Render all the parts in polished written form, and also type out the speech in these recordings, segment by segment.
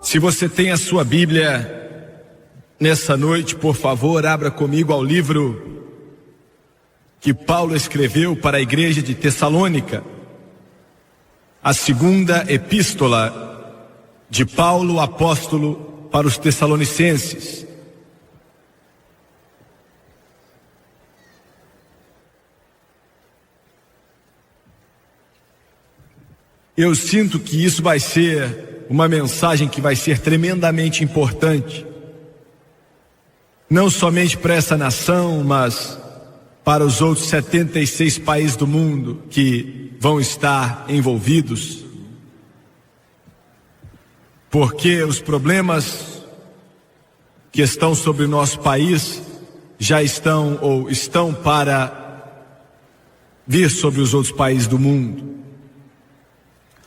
Se você tem a sua Bíblia nessa noite, por favor, abra comigo ao livro que Paulo escreveu para a igreja de Tessalônica, a segunda epístola de Paulo, apóstolo, para os Tessalonicenses. Eu sinto que isso vai ser uma mensagem que vai ser tremendamente importante, não somente para essa nação, mas para os outros 76 países do mundo que vão estar envolvidos, porque os problemas que estão sobre o nosso país já estão ou estão para vir sobre os outros países do mundo.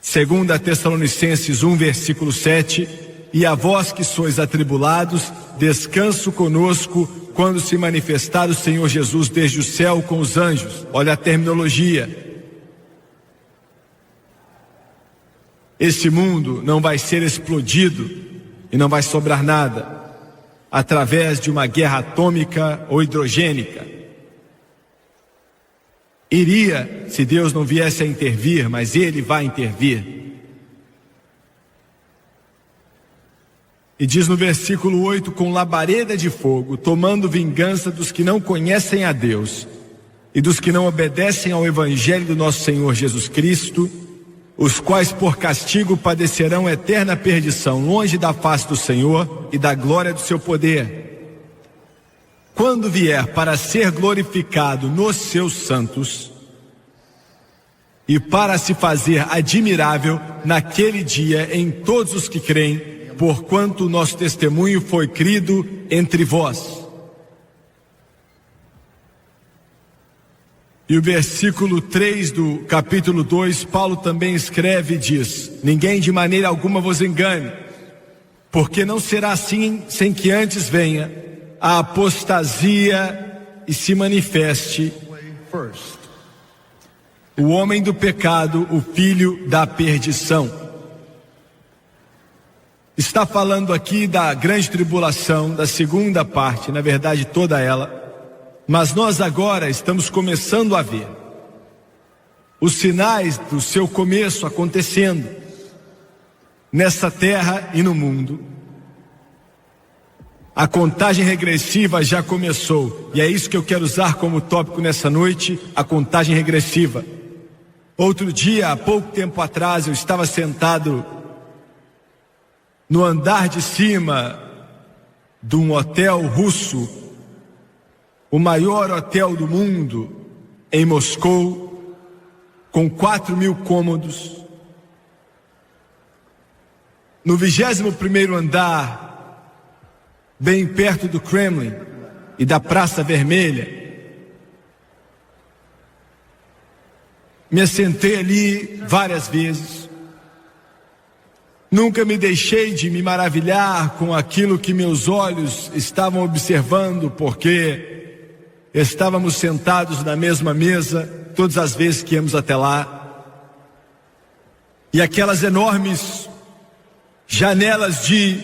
Segunda Tessalonicenses 1, versículo 7, e a vós que sois atribulados, descanso conosco quando se manifestar o Senhor Jesus desde o céu com os anjos. Olha a terminologia. Esse mundo não vai ser explodido e não vai sobrar nada através de uma guerra atômica ou hidrogênica. Iria, se Deus não viesse a intervir, mas Ele vai intervir. E diz no versículo 8, com labareda de fogo, tomando vingança dos que não conhecem a Deus e dos que não obedecem ao Evangelho do nosso Senhor Jesus Cristo, os quais por castigo padecerão eterna perdição, longe da face do Senhor e da glória do seu poder, quando vier para ser glorificado nos seus santos e para se fazer admirável naquele dia em todos os que creem, porquanto o nosso testemunho foi crido entre vós. E o versículo 3 do capítulo 2, Paulo também escreve e diz: ninguém de maneira alguma vos engane, porque não será assim sem que antes venha a apostasia e se manifeste o homem do pecado, o filho da perdição. Está falando aqui da grande tribulação, da segunda parte, na verdade toda ela, mas nós agora estamos começando a ver os sinais do seu começo acontecendo nessa terra e no mundo. A contagem regressiva já começou, e é isso que eu quero usar como tópico nessa noite, a contagem regressiva. Outro dia, há pouco tempo atrás, eu estava sentado no andar de cima de um hotel russo, o maior hotel do mundo, em Moscou, com 4.000 cômodos. No 21º andar, bem perto do Kremlin e da Praça Vermelha, me assentei ali várias vezes. Nunca me deixei de me maravilhar com aquilo que meus olhos estavam observando, porque estávamos sentados na mesma mesa todas as vezes que íamos até lá, e aquelas enormes janelas de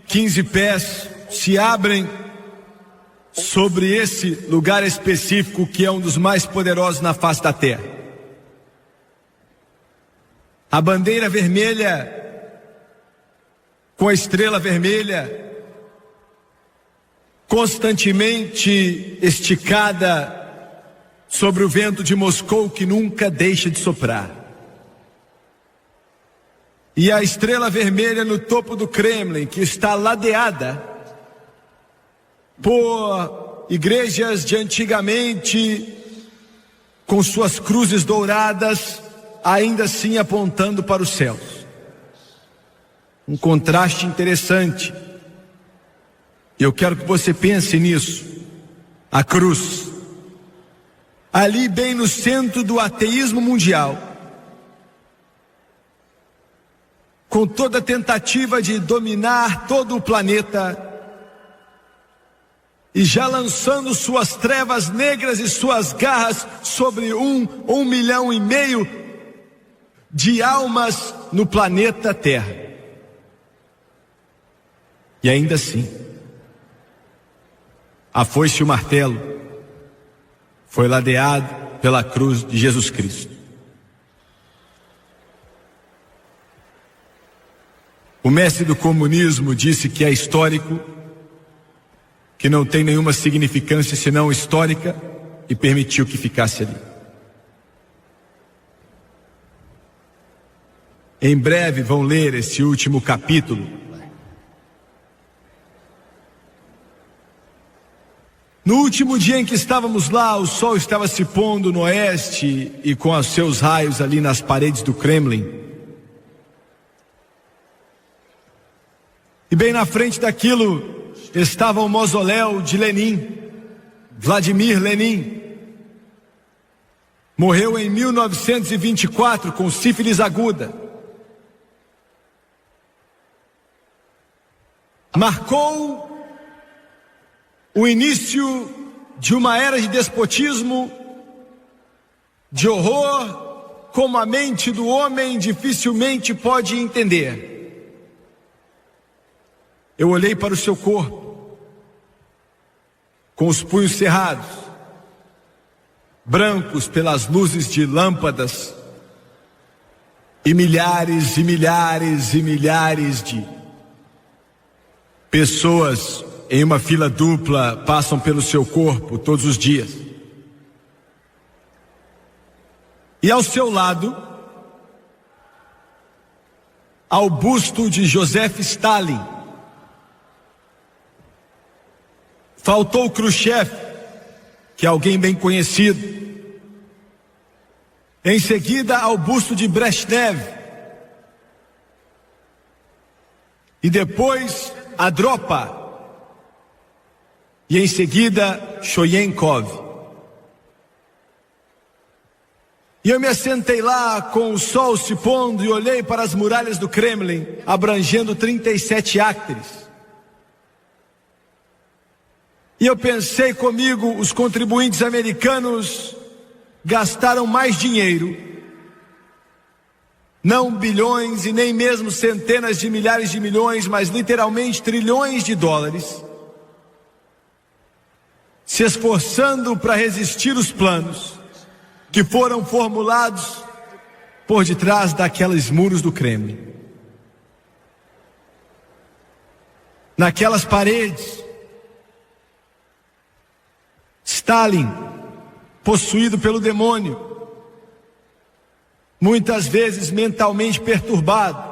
15 pés se abrem sobre esse lugar específico que é um dos mais poderosos na face da terra. A bandeira vermelha com a estrela vermelha constantemente esticada sobre o vento de Moscou, que nunca deixa de soprar. E a estrela vermelha no topo do Kremlin, que está ladeada por igrejas de antigamente, com suas cruzes douradas, ainda assim apontando para os céus. Um contraste interessante. Eu quero que você pense nisso. A cruz, ali bem no centro do ateísmo mundial, com toda a tentativa de dominar todo o planeta, e já lançando suas trevas negras e suas garras sobre 1,5 milhão de almas no planeta Terra. E ainda assim, a foice e o martelo foi ladeado pela cruz de Jesus Cristo. O mestre do comunismo disse que é histórico, que não tem nenhuma significância senão histórica, e permitiu que ficasse ali. Em breve vão ler esse último capítulo. No último dia em que estávamos lá, o sol estava se pondo no oeste e com os seus raios ali nas paredes do Kremlin. E bem na frente daquilo estava o mausoléu de Lenin, Vladimir Lenin. Morreu em 1924 com sífilis aguda. Marcou o início de uma era de despotismo, de horror, como a mente do homem dificilmente pode entender. Eu olhei para o seu corpo, com os punhos cerrados, brancos pelas luzes de lâmpadas, e milhares e milhares e milhares de pessoas em uma fila dupla passam pelo seu corpo todos os dias. E ao seu lado, ao busto de Joseph Stalin. Faltou Khrushchev, que é alguém bem conhecido. Em seguida, ao busto de Brezhnev. E depois, Andropov. E em seguida, Shoyenkov. E eu me assentei lá com o sol se pondo e olhei para as muralhas do Kremlin, abrangendo 37 acres. E eu pensei comigo, os contribuintes americanos gastaram mais dinheiro, não bilhões e nem mesmo centenas de milhares de milhões, mas literalmente trilhões de dólares, se esforçando para resistir os planos que foram formulados por detrás daqueles muros do Kremlin. Naquelas paredes, Stalin, possuído pelo demônio, muitas vezes mentalmente perturbado,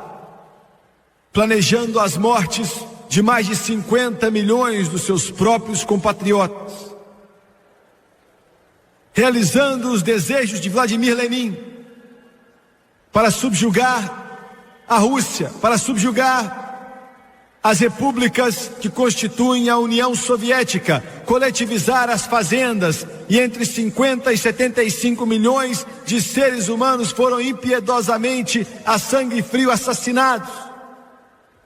planejando as mortes de mais de 50 milhões dos seus próprios compatriotas, realizando os desejos de Vladimir Lenin para subjugar a Rússia, para subjugar as repúblicas que constituem a União Soviética, coletivizar as fazendas, e entre 50 e 75 milhões de seres humanos foram impiedosamente a sangue frio assassinados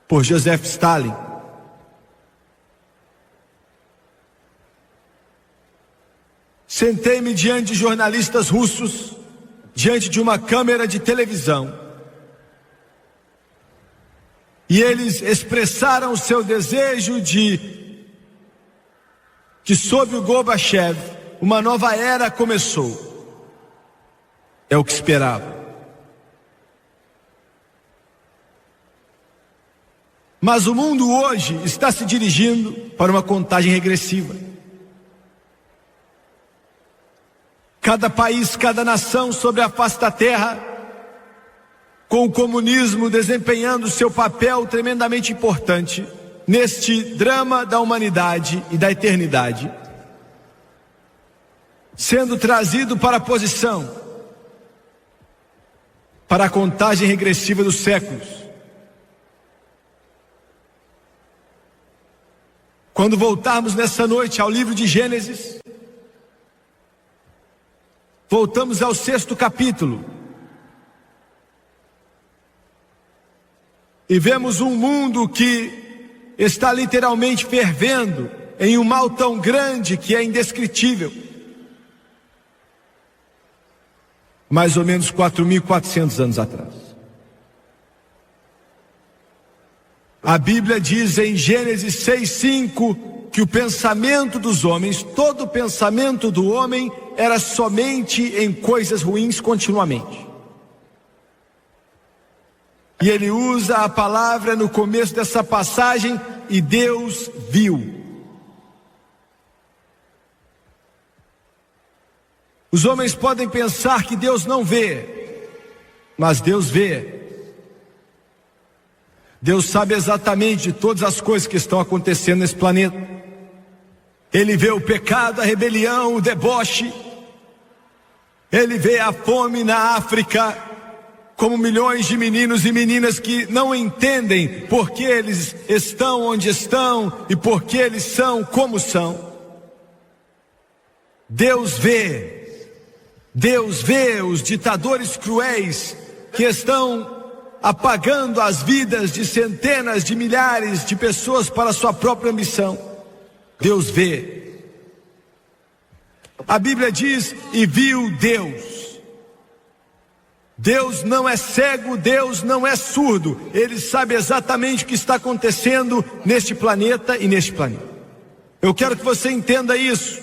por Joseph Stalin. Sentei-me diante de jornalistas russos, diante de uma câmera de televisão, e eles expressaram o seu desejo de que sob o Gorbachev uma nova era começou. É o que esperava. Mas o mundo hoje está se dirigindo para uma contagem regressiva. Cada país, cada nação sobre a face da terra, com o comunismo desempenhando seu papel tremendamente importante neste drama da humanidade e da eternidade, sendo trazido para a posição, para a contagem regressiva dos séculos. Quando voltarmos nessa noite ao livro de Gênesis, voltamos ao 6º capítulo, e vemos um mundo que está literalmente fervendo em um mal tão grande que é indescritível. Mais ou menos 4.400 anos atrás. A Bíblia diz em Gênesis 6:5 que o pensamento dos homens, todo o pensamento do homem era somente em coisas ruins continuamente. E ele usa a palavra no começo dessa passagem, e Deus viu. Os homens podem pensar que Deus não vê, mas Deus vê. Deus sabe exatamente de todas as coisas que estão acontecendo nesse planeta. Ele vê o pecado, a rebelião, o deboche. Ele vê a fome na África, como milhões de meninos e meninas que não entendem por que eles estão onde estão e por que eles são como são. Deus vê os ditadores cruéis que estão apagando as vidas de centenas de milhares de pessoas para a sua própria ambição. Deus vê. A Bíblia diz: e viu Deus. Deus não é cego, Deus não é surdo. Ele sabe exatamente o que está acontecendo neste planeta e neste planeta. Eu quero que você entenda isso.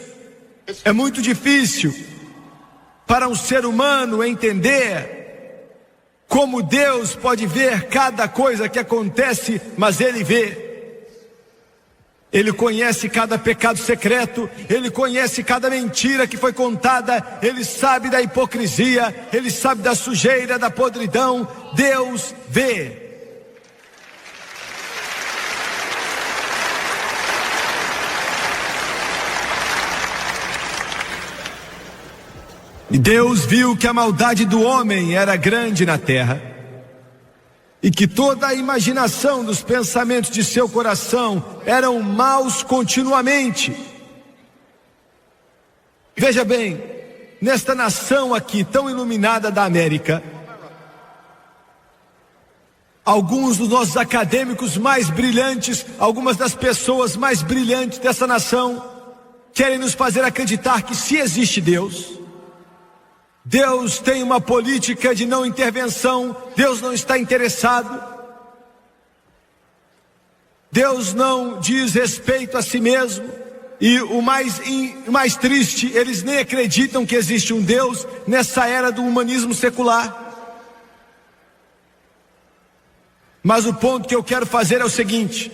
É muito difícil para um ser humano entender como Deus pode ver cada coisa que acontece, mas Ele vê. Ele conhece cada pecado secreto, Ele conhece cada mentira que foi contada, Ele sabe da hipocrisia, Ele sabe da sujeira, da podridão. Deus vê. E Deus viu que a maldade do homem era grande na terra, e que toda a imaginação dos pensamentos de seu coração eram maus continuamente. Veja bem, nesta nação aqui tão iluminada da América, alguns dos nossos acadêmicos mais brilhantes, algumas das pessoas mais brilhantes dessa nação, querem nos fazer acreditar que se existe Deus, Deus tem uma política de não intervenção, Deus não está interessado, Deus não diz respeito a si mesmo, e o mais triste, eles nem acreditam que existe um Deus nessa era do humanismo secular. Mas o ponto que eu quero fazer é o seguinte: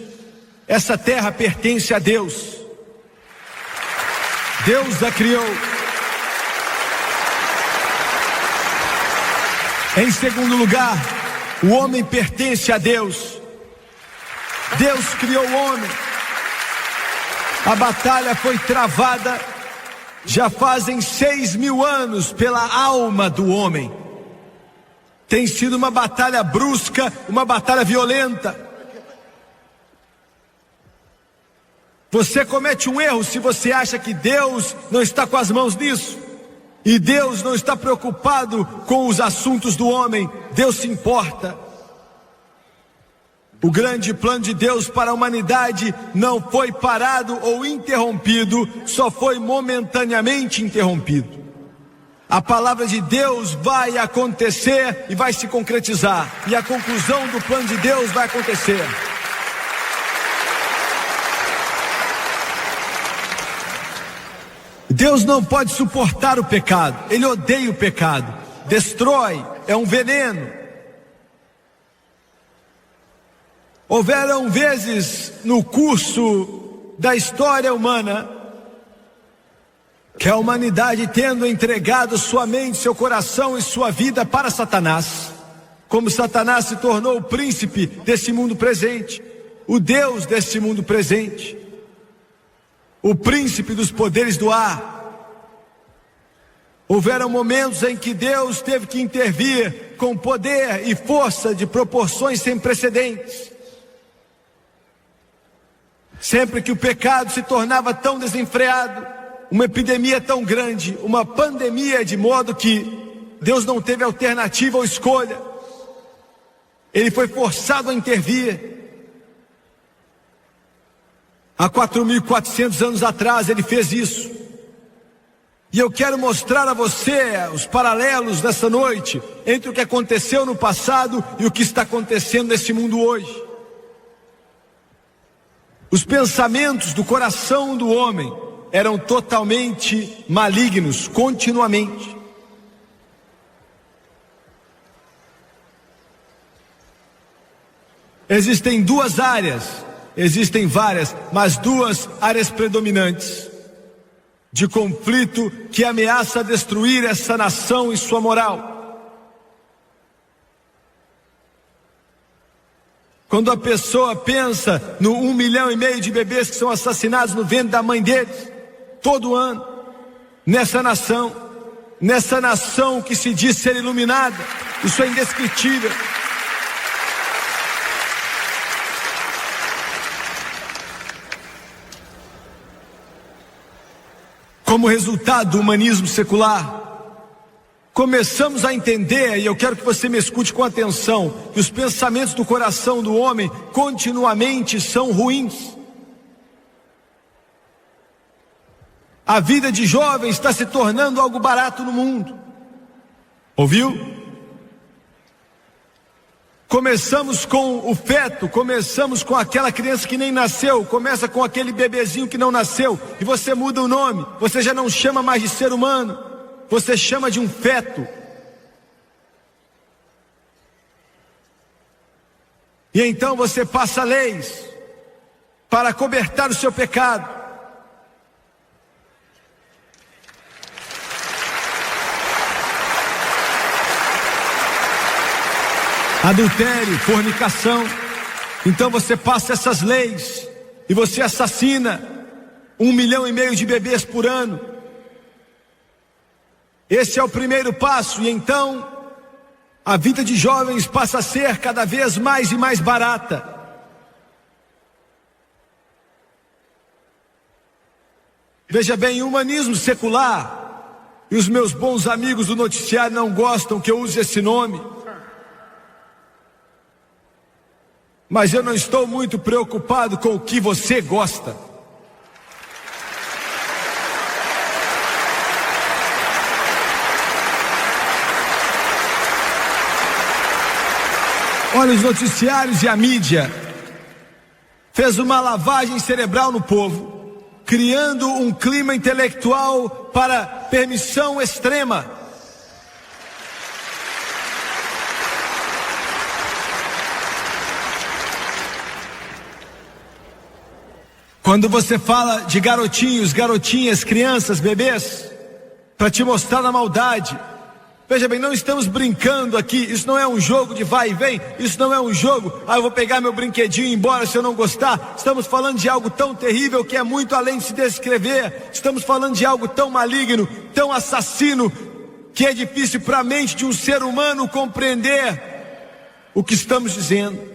essa terra pertence a Deus, Deus a criou. Em segundo lugar, o homem pertence a Deus. Deus criou o homem. A batalha foi travada já fazem 6.000 anos pela alma do homem. Tem sido uma batalha brusca, uma batalha violenta. Você comete um erro se você acha que Deus não está com as mãos nisso. E Deus não está preocupado com os assuntos do homem. Deus se importa. O grande plano de Deus para a humanidade não foi parado ou interrompido, só foi momentaneamente interrompido. A palavra de Deus vai acontecer e vai se concretizar, e a conclusão do plano de Deus vai acontecer. Deus não pode suportar o pecado, Ele odeia o pecado, destrói, é um veneno. Houveram vezes no curso da história humana que a humanidade, tendo entregado sua mente, seu coração e sua vida para Satanás, como Satanás se tornou o príncipe desse mundo presente, o Deus desse mundo presente, o príncipe dos poderes do ar. Houveram momentos em que Deus teve que intervir com poder e força de proporções sem precedentes. Sempre que o pecado se tornava tão desenfreado, uma epidemia tão grande, uma pandemia, de modo que Deus não teve alternativa ou escolha, Ele foi forçado a intervir. Há 4.400 anos atrás Ele fez isso. E eu quero mostrar a você os paralelos nessa noite entre o que aconteceu no passado e o que está acontecendo nesse mundo hoje. Os pensamentos do coração do homem eram totalmente malignos, continuamente. Existem duas áreas, existem várias, mas duas áreas predominantes de conflito que ameaça destruir essa nação e sua moral. Quando a pessoa pensa no 1,5 milhão de bebês que são assassinados no ventre da mãe deles, todo ano, nessa nação que se diz ser iluminada, isso é indescritível. Como resultado do humanismo secular, começamos a entender, e eu quero que você me escute com atenção, que os pensamentos do coração do homem continuamente são ruins. A vida de jovens está se tornando algo barato no mundo. Ouviu? Começamos com o feto, começamos com aquela criança que nem nasceu, começa com aquele bebezinho que não nasceu, e você muda o nome, você já não chama mais de ser humano, você chama de um feto. E então você passa leis para acobertar o seu pecado. Adultério, fornicação. Então você passa essas leis e você assassina 1,5 milhão de bebês por ano. Esse é o primeiro passo, e então a vida de jovens passa a ser cada vez mais e mais barata. Veja bem, o humanismo secular, e os meus bons amigos do noticiário não gostam que eu use esse nome, mas eu não estou muito preocupado com o que você gosta. Olha, os noticiários e a mídia fez uma lavagem cerebral no povo, criando um clima intelectual para permissão extrema. Quando você fala de garotinhos, garotinhas, crianças, bebês, para te mostrar a maldade, veja bem, não estamos brincando aqui, isso não é um jogo de vai e vem, isso não é um jogo, eu vou pegar meu brinquedinho e ir embora se eu não gostar. Estamos falando de algo tão terrível que é muito além de se descrever, estamos falando de algo tão maligno, tão assassino, que é difícil para a mente de um ser humano compreender o que estamos dizendo.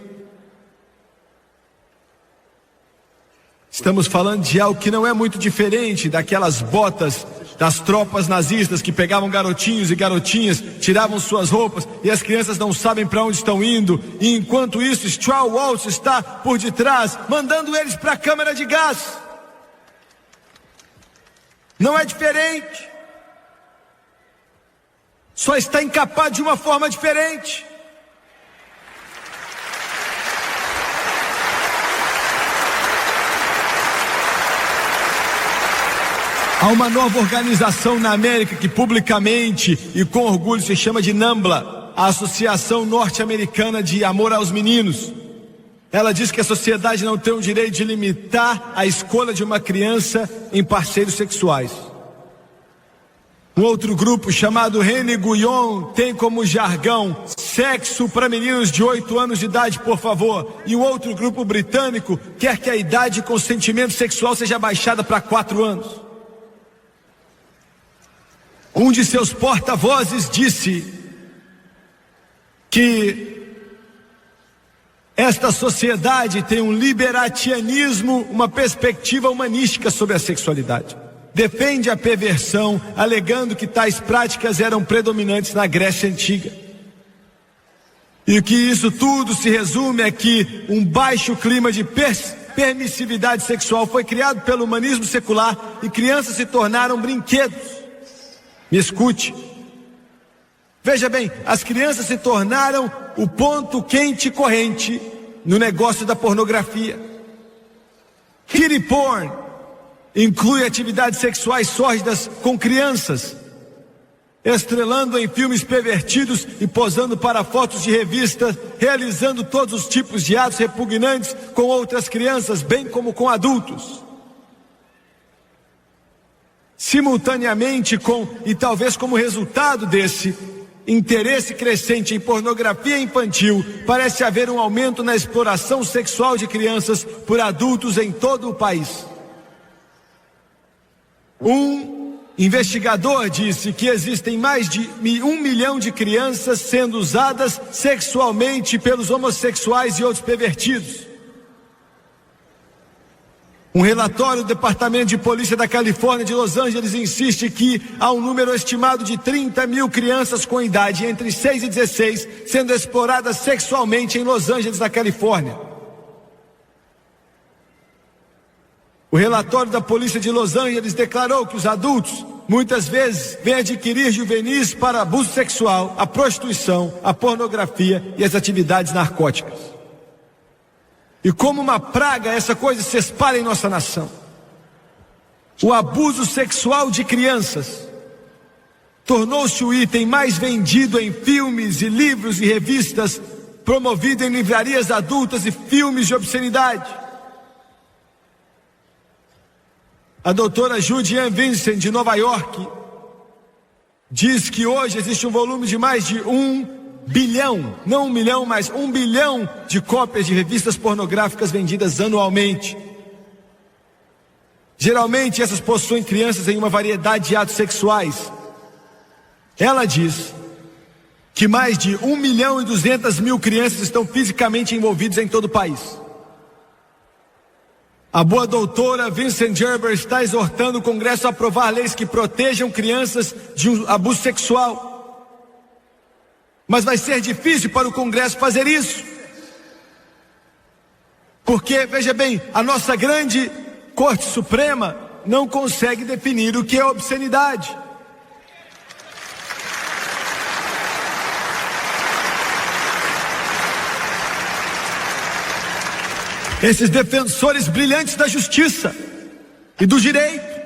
Estamos falando de algo que não é muito diferente daquelas botas das tropas nazistas que pegavam garotinhos e garotinhas, tiravam suas roupas e as crianças não sabem para onde estão indo, e enquanto isso Straw Waltz está por detrás, mandando eles para a câmara de gás. Não é diferente, só está encapado de uma forma diferente. Há uma nova organização na América que publicamente e com orgulho se chama de NAMBLA, a Associação Norte-Americana de Amor aos Meninos. Ela diz que a sociedade não tem o direito de limitar a escolha de uma criança em parceiros sexuais. Um outro grupo chamado René Guyon tem como jargão: sexo para meninos de 8 anos de idade, por favor. E o outro grupo britânico quer que a idade de consentimento sexual seja baixada para 4 anos. Um de seus porta-vozes disse que esta sociedade tem um liberatianismo, uma perspectiva humanística sobre a sexualidade. Defende a perversão, alegando que tais práticas eram predominantes na Grécia Antiga. E o que isso tudo se resume é que um baixo clima de permissividade sexual foi criado pelo humanismo secular e crianças se tornaram brinquedos. Me escute. Veja bem, as crianças se tornaram o ponto quente e corrente no negócio da pornografia. Kiddie porn inclui atividades sexuais sórdidas com crianças, estrelando em filmes pervertidos e posando para fotos de revistas, realizando todos os tipos de atos repugnantes com outras crianças, bem como com adultos. Simultaneamente e talvez como resultado desse interesse crescente em pornografia infantil, parece haver um aumento na exploração sexual de crianças por adultos em todo o país. Um investigador disse que existem mais de 1 milhão de crianças sendo usadas sexualmente pelos homossexuais e outros pervertidos. Um relatório do Departamento de Polícia da Califórnia de Los Angeles insiste que há um número estimado de 30 mil crianças com idade entre 6 e 16 sendo exploradas sexualmente em Los Angeles, na Califórnia. O relatório da Polícia de Los Angeles declarou que os adultos muitas vezes vêm adquirir juvenis para abuso sexual, a prostituição, a pornografia e as atividades narcóticas. E como uma praga, essa coisa se espalha em nossa nação. O abuso sexual de crianças tornou-se o item mais vendido em filmes e livros e revistas, promovido em livrarias adultas e filmes de obscenidade. A doutora Judy Vincent, de Nova York, diz que hoje existe um volume de mais de 1 bilhão, não 1 milhão, mas 1 bilhão de cópias de revistas pornográficas vendidas anualmente. Geralmente essas possuem crianças em uma variedade de atos sexuais. Ela diz que mais de 1 milhão e 200 mil crianças estão fisicamente envolvidas em todo o país. A boa doutora Vincent Gerber está exortando o Congresso a aprovar leis que protejam crianças de um abuso sexual. Mas vai ser difícil para o Congresso fazer isso. Porque, veja bem, a nossa grande Corte Suprema não consegue definir o que é obscenidade. Esses defensores brilhantes da justiça e do direito,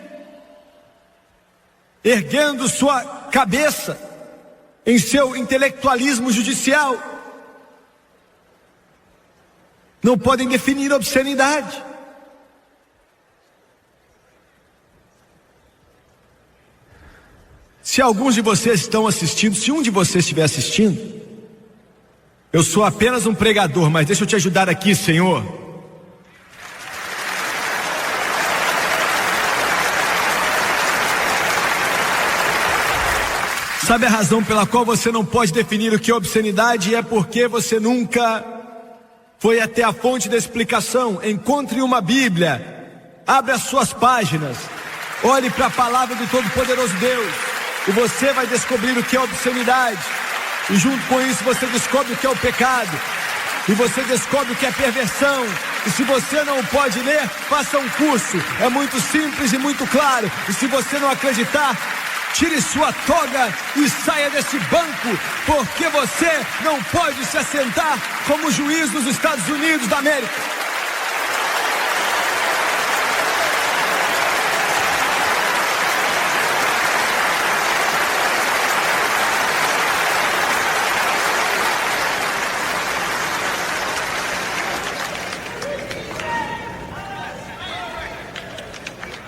erguendo sua cabeça em seu intelectualismo judicial, não podem definir obscenidade. Se alguns de vocês estão assistindo, se um de vocês estiver assistindo, eu sou apenas um pregador, mas deixa eu te ajudar aqui, Senhor. Sabe a razão pela qual você não pode definir o que é obscenidade? É porque você nunca foi até a fonte da explicação. Encontre uma Bíblia, abra as suas páginas, olhe para a palavra do Todo-Poderoso Deus, e você vai descobrir o que é obscenidade. E junto com isso você descobre o que é o pecado, e você descobre o que é perversão. E se você não pode ler, faça um curso, é muito simples e muito claro. E se você não acreditar, tire sua toga e saia desse banco, porque você não pode se assentar como juiz dos Estados Unidos da América.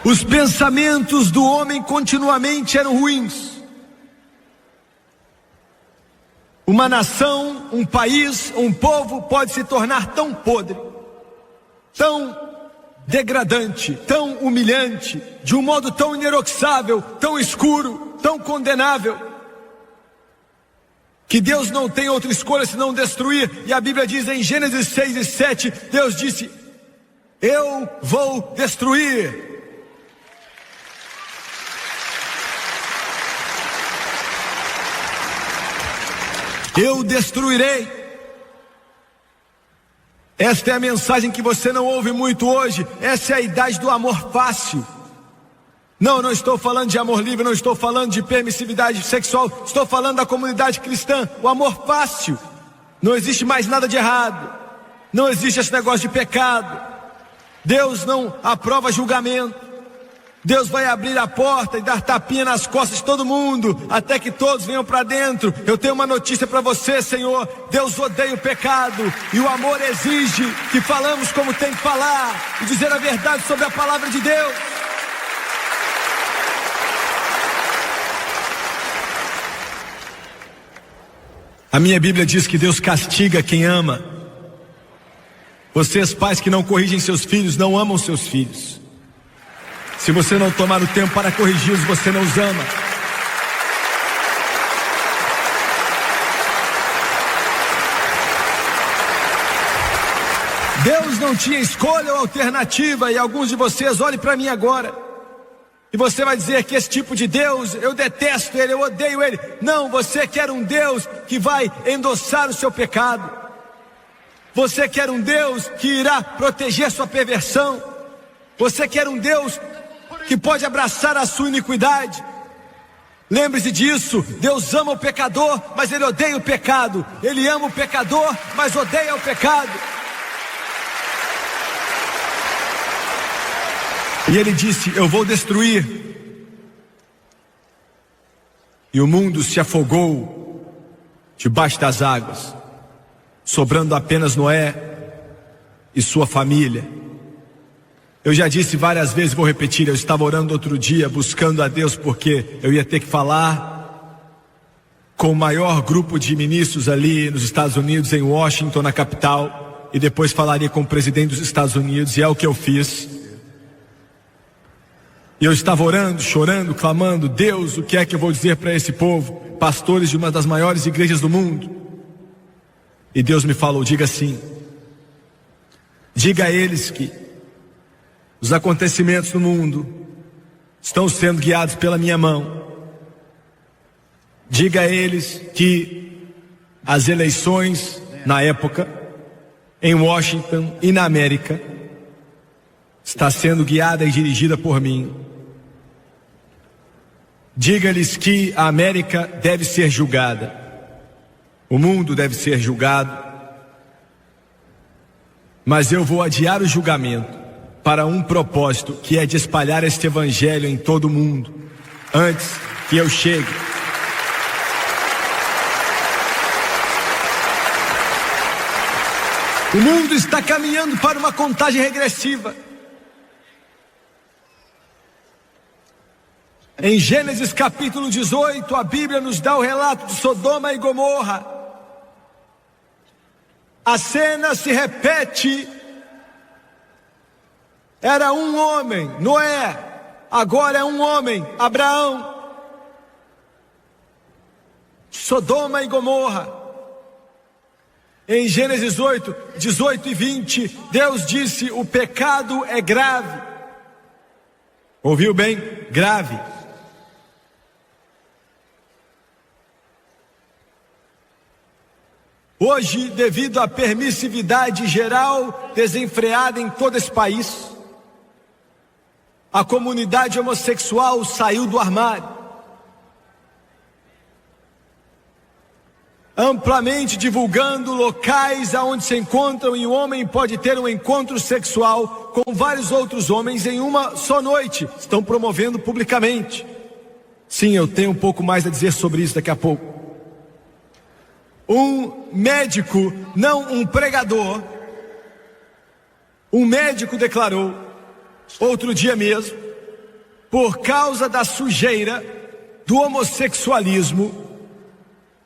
Os pensamentos do homem continuamente eram ruins. Uma nação, um país, um povo pode se tornar tão podre, tão degradante, tão humilhante, de um modo tão ineroxável, tão escuro, tão condenável, que Deus não tem outra escolha senão destruir. E a Bíblia diz em Gênesis 6 e 7, Deus disse: eu vou destruir. Eu destruirei. Esta é a mensagem que você não ouve muito hoje. Essa é a idade do amor fácil. Não, não estou falando de amor livre, não estou falando de permissividade sexual. Estou falando da comunidade cristã. O amor fácil. Não existe mais nada de errado. Não existe esse negócio de pecado. Deus não aprova julgamento. Deus vai abrir a porta e dar tapinha nas costas de todo mundo, até que todos venham para dentro. Eu tenho uma notícia para você, Senhor. Deus odeia o pecado, e o amor exige que falamos como tem que falar, e dizer a verdade sobre a palavra de Deus. A minha Bíblia diz que Deus castiga quem ama. Vocês, pais que não corrigem seus filhos, não amam seus filhos. Se você não tomar o tempo para corrigi-los, você não os ama. Deus não tinha escolha ou alternativa, e alguns de vocês olhem para mim agora, e você vai dizer que esse tipo de Deus, eu detesto ele, eu odeio ele. Não, você quer um Deus que vai endossar o seu pecado. Você quer um Deus que irá proteger sua perversão. Você quer um Deus que pode abraçar a sua iniquidade. Lembre-se disso. Deus ama o pecador, mas Ele odeia o pecado. Ele ama o pecador, mas odeia o pecado. E Ele disse: eu vou destruir. E o mundo se afogou debaixo das águas, sobrando apenas Noé e sua família. Eu já disse várias vezes, vou repetir, eu estava orando outro dia, buscando a Deus, porque eu ia ter que falar com o maior grupo de ministros ali nos Estados Unidos, em Washington, na capital, e depois falaria com o presidente dos Estados Unidos, e é o que eu fiz. E eu estava orando, chorando, clamando: Deus, o que é que eu vou dizer para esse povo, pastores de uma das maiores igrejas do mundo? E Deus me falou: diga assim, diga a eles que os acontecimentos no mundo estão sendo guiados pela minha mão. Diga a eles que as eleições na época em Washington e na América está sendo guiada e dirigida por mim. Diga-lhes que a América deve ser julgada, o mundo deve ser julgado, mas eu vou adiar o julgamento para um propósito, que é de espalhar este evangelho em todo o mundo, antes que eu chegue. O mundo está caminhando para uma contagem regressiva. Em Gênesis capítulo 18, a Bíblia nos dá o relato de Sodoma e Gomorra. A cena se repete. Era um homem, Noé, agora é um homem, Abraão. Sodoma e Gomorra. Em Gênesis 8, 18 e 20, Deus disse: o pecado é grave. Ouviu bem? Grave. Hoje, devido à permissividade geral desenfreada em todo esse país, a comunidade homossexual saiu do armário. Amplamente divulgando locais aonde se encontram, e o homem pode ter um encontro sexual com vários outros homens em uma só noite. Estão promovendo publicamente. Sim, eu tenho um pouco mais a dizer sobre isso daqui a pouco. Um médico, não um pregador, um médico declarou, outro dia mesmo, por causa da sujeira do homossexualismo,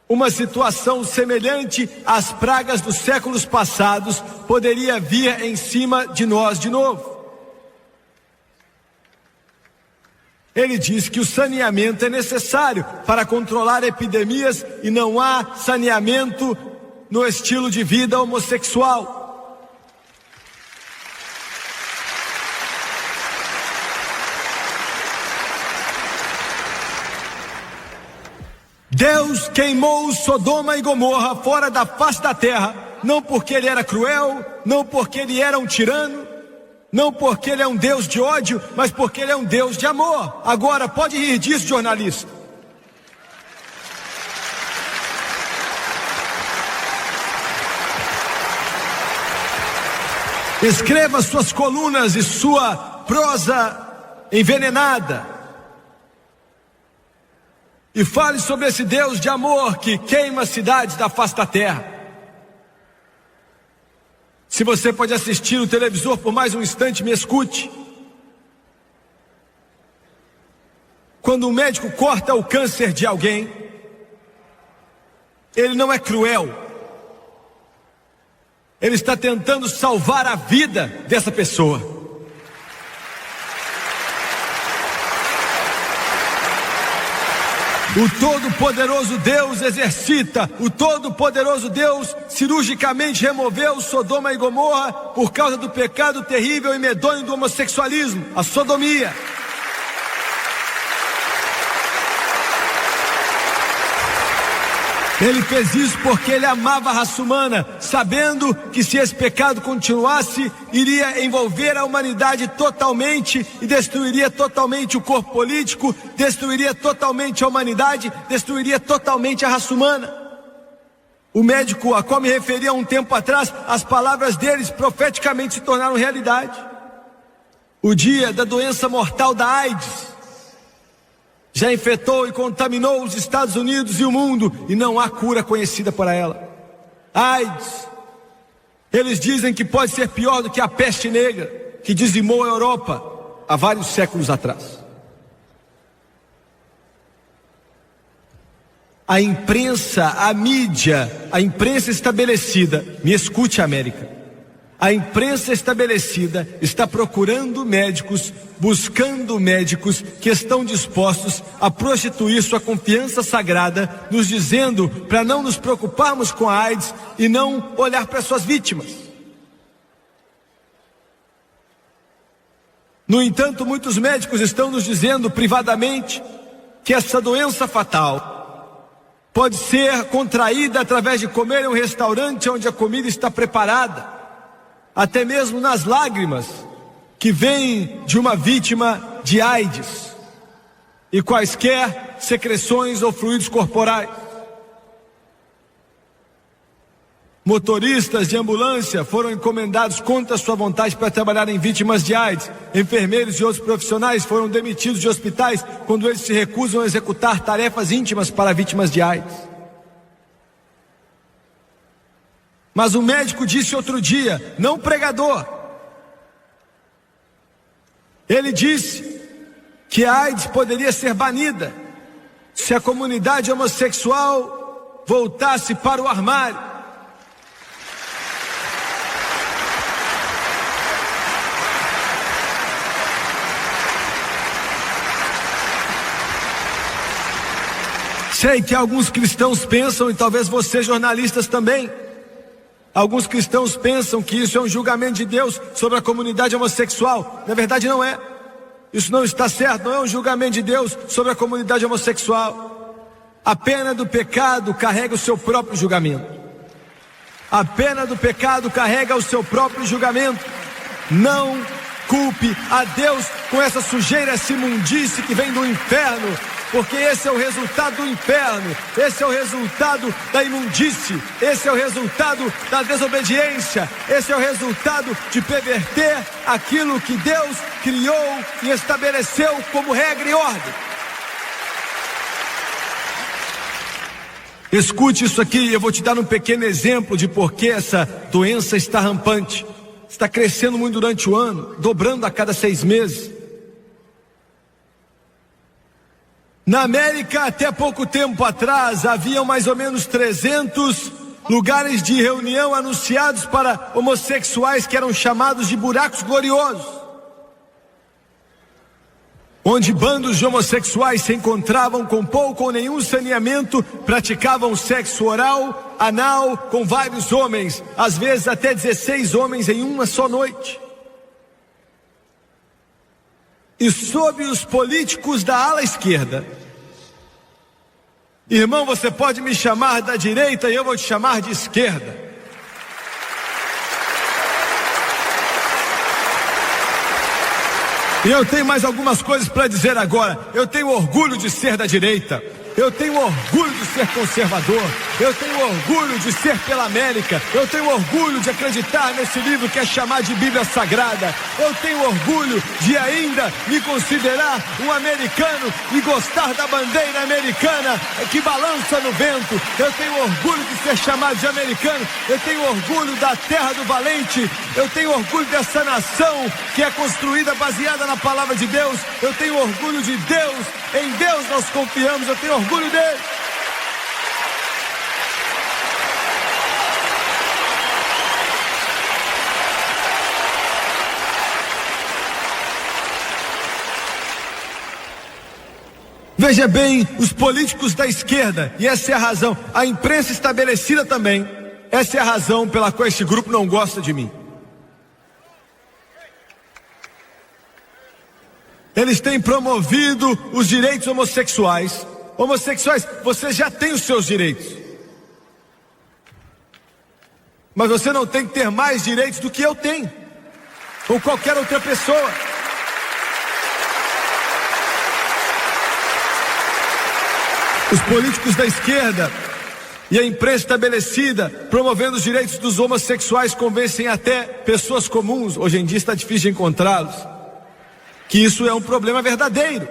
uma situação semelhante às pragas dos séculos passados poderia vir em cima de nós de novo. Ele diz que o saneamento é necessário para controlar epidemias, e não há saneamento no estilo de vida homossexual. Deus queimou Sodoma e Gomorra fora da face da terra, não porque ele era cruel, não porque ele era um tirano, não porque ele é um Deus de ódio, mas porque ele é um Deus de amor. Agora, pode rir disso, jornalista. Escreva suas colunas e sua prosa envenenada. E fale sobre esse Deus de amor que queima cidades da face da terra. Se você pode assistir o televisor por mais um instante, me escute. Quando um médico corta o câncer de alguém, ele não é cruel. Ele está tentando salvar a vida dessa pessoa. O Todo-Poderoso Deus exercita, o Todo-Poderoso Deus cirurgicamente removeu Sodoma e Gomorra por causa do pecado terrível e medonho do homossexualismo, a sodomia. Ele fez isso porque ele amava a raça humana, sabendo que se esse pecado continuasse, iria envolver a humanidade totalmente e destruiria totalmente o corpo político, destruiria totalmente a humanidade, destruiria totalmente a raça humana. O médico a qual me referi há um tempo atrás, as palavras deles profeticamente se tornaram realidade. O dia da doença mortal da AIDS já infectou e contaminou os Estados Unidos e o mundo, e não há cura conhecida para ela. AIDS, eles dizem que pode ser pior do que a peste negra, que dizimou a Europa há vários séculos atrás. A imprensa, a mídia, a imprensa estabelecida, me escute, América, a imprensa estabelecida está procurando médicos, buscando médicos que estão dispostos a prostituir sua confiança sagrada, nos dizendo para não nos preocuparmos com a AIDS e não olhar para suas vítimas. No entanto, muitos médicos estão nos dizendo privadamente que essa doença fatal pode ser contraída através de comer em um restaurante onde a comida está preparada, até mesmo nas lágrimas que vêm de uma vítima de AIDS e quaisquer secreções ou fluidos corporais. Motoristas de ambulância foram encomendados contra sua vontade para trabalhar em vítimas de AIDS. Enfermeiros e outros profissionais foram demitidos de hospitais quando eles se recusam a executar tarefas íntimas para vítimas de AIDS. Mas o médico disse outro dia, não o pregador, ele disse que a AIDS poderia ser banida se a comunidade homossexual voltasse para o armário. Sei que alguns cristãos pensam, e talvez vocês jornalistas também, alguns cristãos pensam que isso é um julgamento de Deus sobre a comunidade homossexual. Na verdade não é. Isso não está certo, não é um julgamento de Deus sobre a comunidade homossexual. A pena do pecado carrega o seu próprio julgamento. A pena do pecado carrega o seu próprio julgamento. Não culpe a Deus com essa sujeira, essa imundície que vem do inferno, porque esse é o resultado do inferno, esse é o resultado da imundície, esse é o resultado da desobediência, esse é o resultado de perverter aquilo que Deus criou e estabeleceu como regra e ordem. Escute isso aqui, eu vou te dar um pequeno exemplo de por que essa doença está rampante. Está crescendo muito durante o ano, dobrando a cada 6 meses. Na América, até pouco tempo atrás, haviam mais ou menos 300 lugares de reunião anunciados para homossexuais que eram chamados de buracos gloriosos, onde bandos de homossexuais se encontravam com pouco ou nenhum saneamento, praticavam sexo oral, anal, com vários homens, às vezes até 16 homens em uma só noite. E sob os políticos da ala esquerda, irmão, você pode me chamar da direita e eu vou te chamar de esquerda. E eu tenho mais algumas coisas para dizer agora. Eu tenho orgulho de ser da direita. Eu tenho orgulho de ser conservador. Eu tenho orgulho de ser pela América. Eu tenho orgulho de acreditar nesse livro que é chamado de Bíblia Sagrada. Eu tenho orgulho de ainda me considerar um americano e gostar da bandeira americana que balança no vento. Eu tenho orgulho de ser chamado de americano. Eu tenho orgulho da terra do valente. Eu tenho orgulho dessa nação que é construída baseada na palavra de Deus. Eu tenho orgulho de Deus. Em Deus nós confiamos. Eu tenho orgulho dele. Veja bem, os políticos da esquerda, e essa é a razão, a imprensa estabelecida também, essa é a razão pela qual este grupo não gosta de mim. Eles têm promovido os direitos homossexuais. Homossexuais, você já tem os seus direitos. Mas você não tem que ter mais direitos do que eu tenho, ou qualquer outra pessoa. Os políticos da esquerda e a imprensa estabelecida promovendo os direitos dos homossexuais convencem até pessoas comuns, hoje em dia está difícil de encontrá-los, que isso é um problema verdadeiro.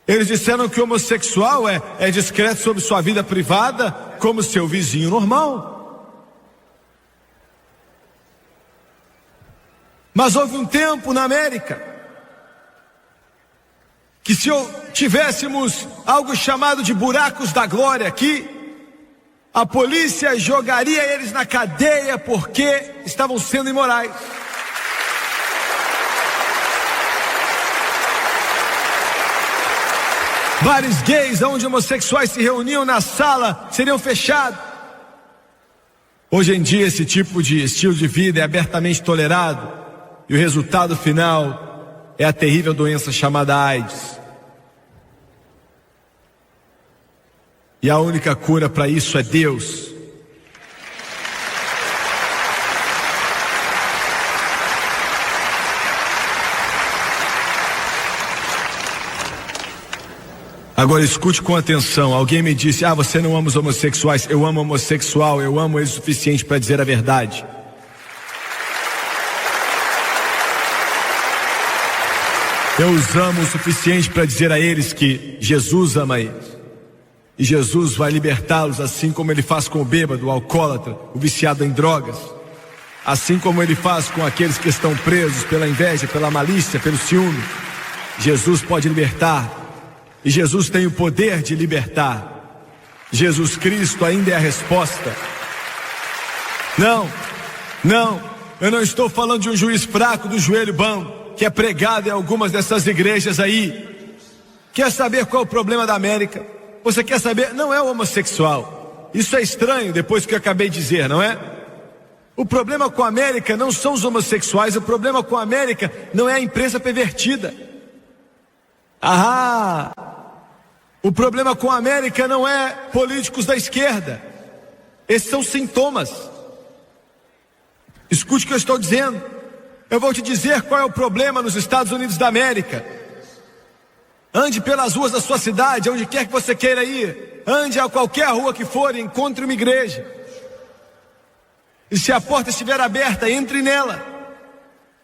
Eles disseram que o homossexual é discreto sobre sua vida privada como seu vizinho normal. Mas houve um tempo na América que se tivéssemos algo chamado de buracos da glória aqui, a polícia jogaria eles na cadeia porque estavam sendo imorais. Bares gays onde homossexuais se reuniam na sala seriam fechados. Hoje em dia esse tipo de estilo de vida é abertamente tolerado e o resultado final é a terrível doença chamada AIDS. E a única cura para isso é Deus. Agora escute com atenção. Alguém me disse: você não ama os homossexuais. Eu amo homossexual, eu amo ele o suficiente para dizer a verdade. Eu os amo o suficiente para dizer a eles que Jesus ama eles. E Jesus vai libertá-los assim como ele faz com o bêbado, o alcoólatra, o viciado em drogas. Assim como ele faz com aqueles que estão presos pela inveja, pela malícia, pelo ciúme. Jesus pode libertar. E Jesus tem o poder de libertar. Jesus Cristo ainda é a resposta. Não, eu não estou falando de um juiz fraco do joelho bambo que é pregado em algumas dessas igrejas aí. Quer saber qual é o problema da América? Você quer saber? Não é o homossexual. Isso é estranho depois do que eu acabei de dizer, não é? O problema com a América não são os homossexuais. O problema com a América não é a imprensa pervertida. O problema com a América não é políticos da esquerda. Esses são sintomas. Escute o que eu estou dizendo. Eu vou te dizer qual é o problema nos Estados Unidos da América. Ande pelas ruas da sua cidade, onde quer que você queira ir. Ande a qualquer rua que for e encontre uma igreja. E se a porta estiver aberta, entre nela.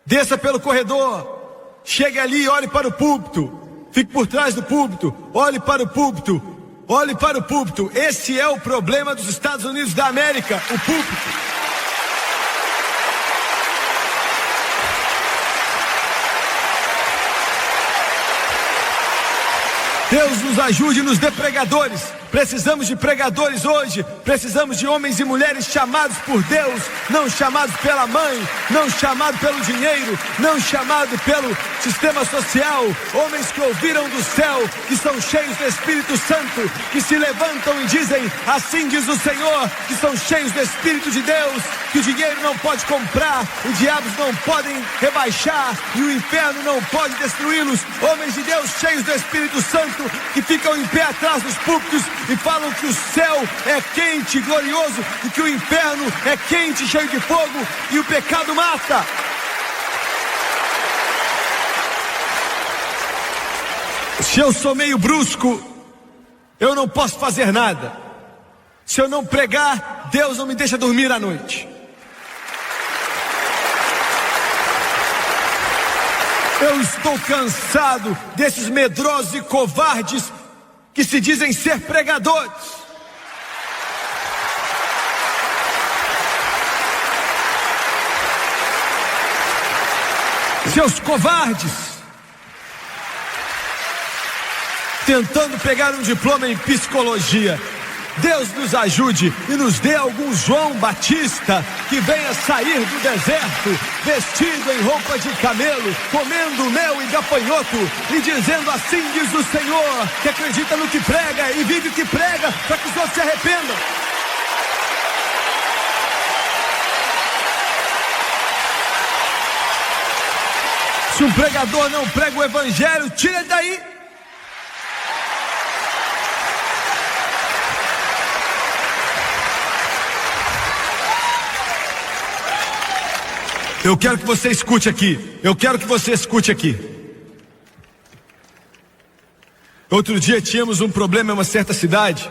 Desça pelo corredor. Chegue ali e olhe para o púlpito. Fique por trás do púlpito. Olhe para o púlpito. Olhe para o púlpito. Esse é o problema dos Estados Unidos da América, o púlpito. Deus nos ajude e nos dê pregadores. Precisamos de pregadores hoje. Precisamos de homens e mulheres chamados por Deus, não chamados pela mãe, não chamados pelo dinheiro, não chamados pelo sistema social. Homens que ouviram do céu, que são cheios do Espírito Santo, que se levantam e dizem: assim diz o Senhor, que são cheios do Espírito de Deus, que o dinheiro não pode comprar, os diabos não podem rebaixar e o inferno não pode destruí-los. Homens de Deus cheios do Espírito Santo, que ficam em pé atrás dos púlpitos e falam que o céu é quente, glorioso, e que o inferno é quente, cheio de fogo, e o pecado mata. Se eu sou meio brusco, Eu não posso fazer nada. Se eu não pregar, Deus não me deixa dormir à noite. Eu estou cansado desses medrosos e covardes que se dizem ser pregadores. Seus covardes, tentando pegar um diploma em psicologia. Deus nos ajude e nos dê algum João Batista que venha sair do deserto, vestido em roupa de camelo, comendo mel e gafanhoto, e dizendo: assim diz o Senhor, que acredita no que prega e vive o que prega, para que os outros se arrependam. Se um pregador não prega o evangelho, tira ele daí. Eu quero que você escute aqui. Eu quero que você escute aqui. Outro dia tínhamos um problema em uma certa cidade.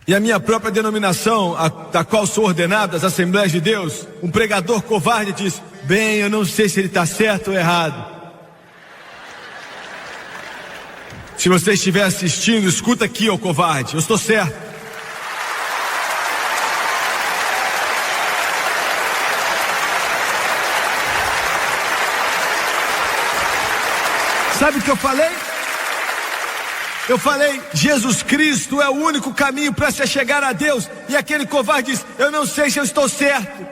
E a minha própria denominação, da qual sou ordenado, as Assembleias de Deus, um pregador covarde disse: bem, eu não sei se ele está certo ou errado. Se você estiver assistindo, escuta aqui, ô covarde, eu estou certo. Sabe o que eu falei? Eu falei: Jesus Cristo é o único caminho para se chegar a Deus. E aquele covarde diz: eu não sei se eu estou certo.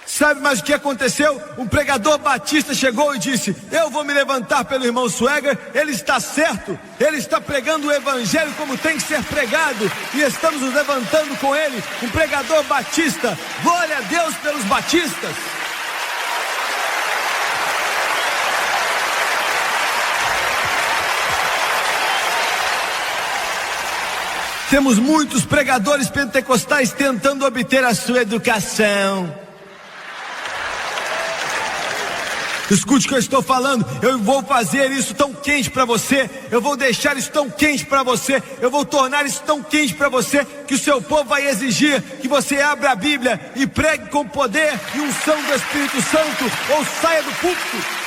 Sabe mais o que aconteceu? Um pregador batista chegou e disse: eu vou me levantar pelo irmão Swagger, ele está certo, ele está pregando o evangelho como tem que ser pregado, e estamos nos levantando com ele. Um pregador batista, glória a Deus pelos batistas. Temos muitos pregadores pentecostais tentando obter a sua educação. Escute o que eu estou falando. Eu vou fazer isso tão quente para você. Eu vou deixar isso tão quente para você. Eu vou tornar isso tão quente para você que o seu povo vai exigir que você abra a Bíblia e pregue com poder e unção do Espírito Santo, ou saia do púlpito.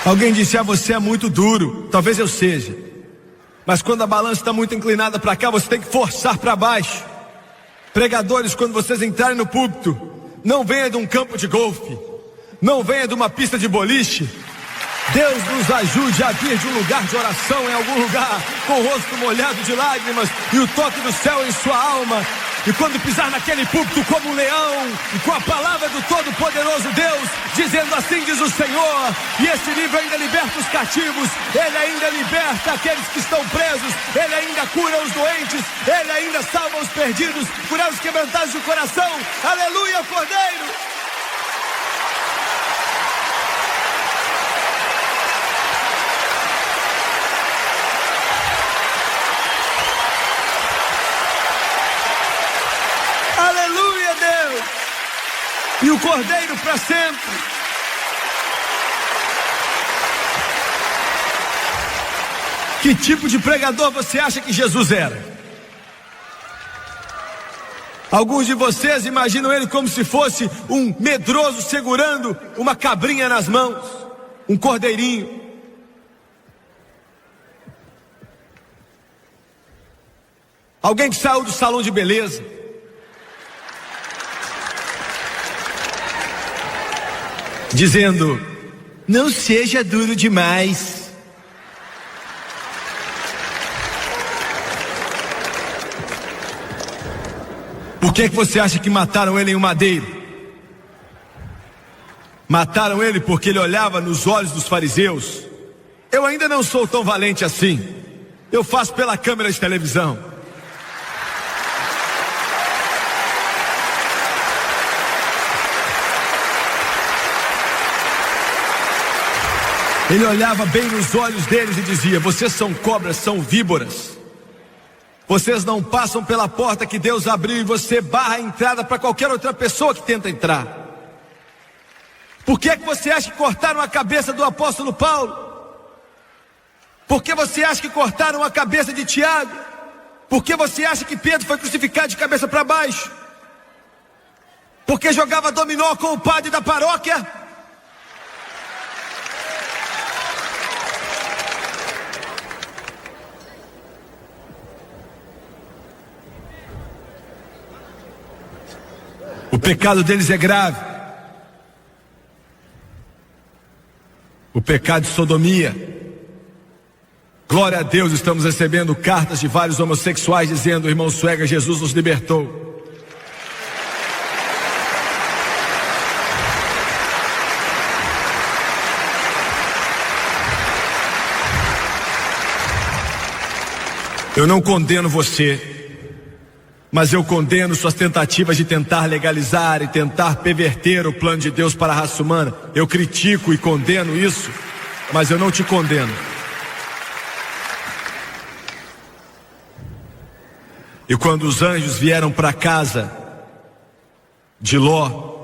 Alguém disse: você é muito duro. Talvez eu seja. Mas quando a balança está muito inclinada para cá, você tem que forçar para baixo. Pregadores, quando vocês entrarem no púlpito, não venha de um campo de golfe, não venha de uma pista de boliche. Deus nos ajude a vir de um lugar de oração, em algum lugar, com o rosto molhado de lágrimas e o toque do céu em sua alma. E quando pisar naquele púlpito como um leão, e com a palavra do Todo-Poderoso Deus, dizendo: assim diz o Senhor, e esse livro ainda liberta os cativos, ele ainda liberta aqueles que estão presos, ele ainda cura os doentes, ele ainda salva os perdidos, cura os quebrantados de coração. Aleluia, Cordeiro! Aleluia, Deus! E o Cordeiro para sempre. Que tipo de pregador você acha que Jesus era? Alguns de vocês imaginam ele como se fosse um medroso segurando uma cabrinha nas mãos, um cordeirinho. Alguém que saiu do salão de beleza, dizendo: não seja duro demais. Por que você acha que mataram ele em um madeiro? Mataram ele porque ele olhava nos olhos dos fariseus. Eu ainda não sou tão valente assim. Eu faço pela câmera de televisão. Ele olhava bem nos olhos deles e dizia: vocês são cobras, são víboras. Vocês não passam pela porta que Deus abriu e você barra a entrada para qualquer outra pessoa que tenta entrar. Por que você acha que cortaram a cabeça do apóstolo Paulo? Por que você acha que cortaram a cabeça de Tiago? Por que você acha que Pedro foi crucificado de cabeça para baixo? Porque jogava dominó com o padre da paróquia? O pecado deles é grave. O pecado de sodomia. Glória a Deus, estamos recebendo cartas de vários homossexuais dizendo: irmão Suega, Jesus nos libertou. Eu não condeno você, mas eu condeno suas tentativas de tentar legalizar e tentar perverter o plano de Deus para a raça humana. Eu critico e condeno isso, mas eu não te condeno. E quando os anjos vieram para a casa de Ló,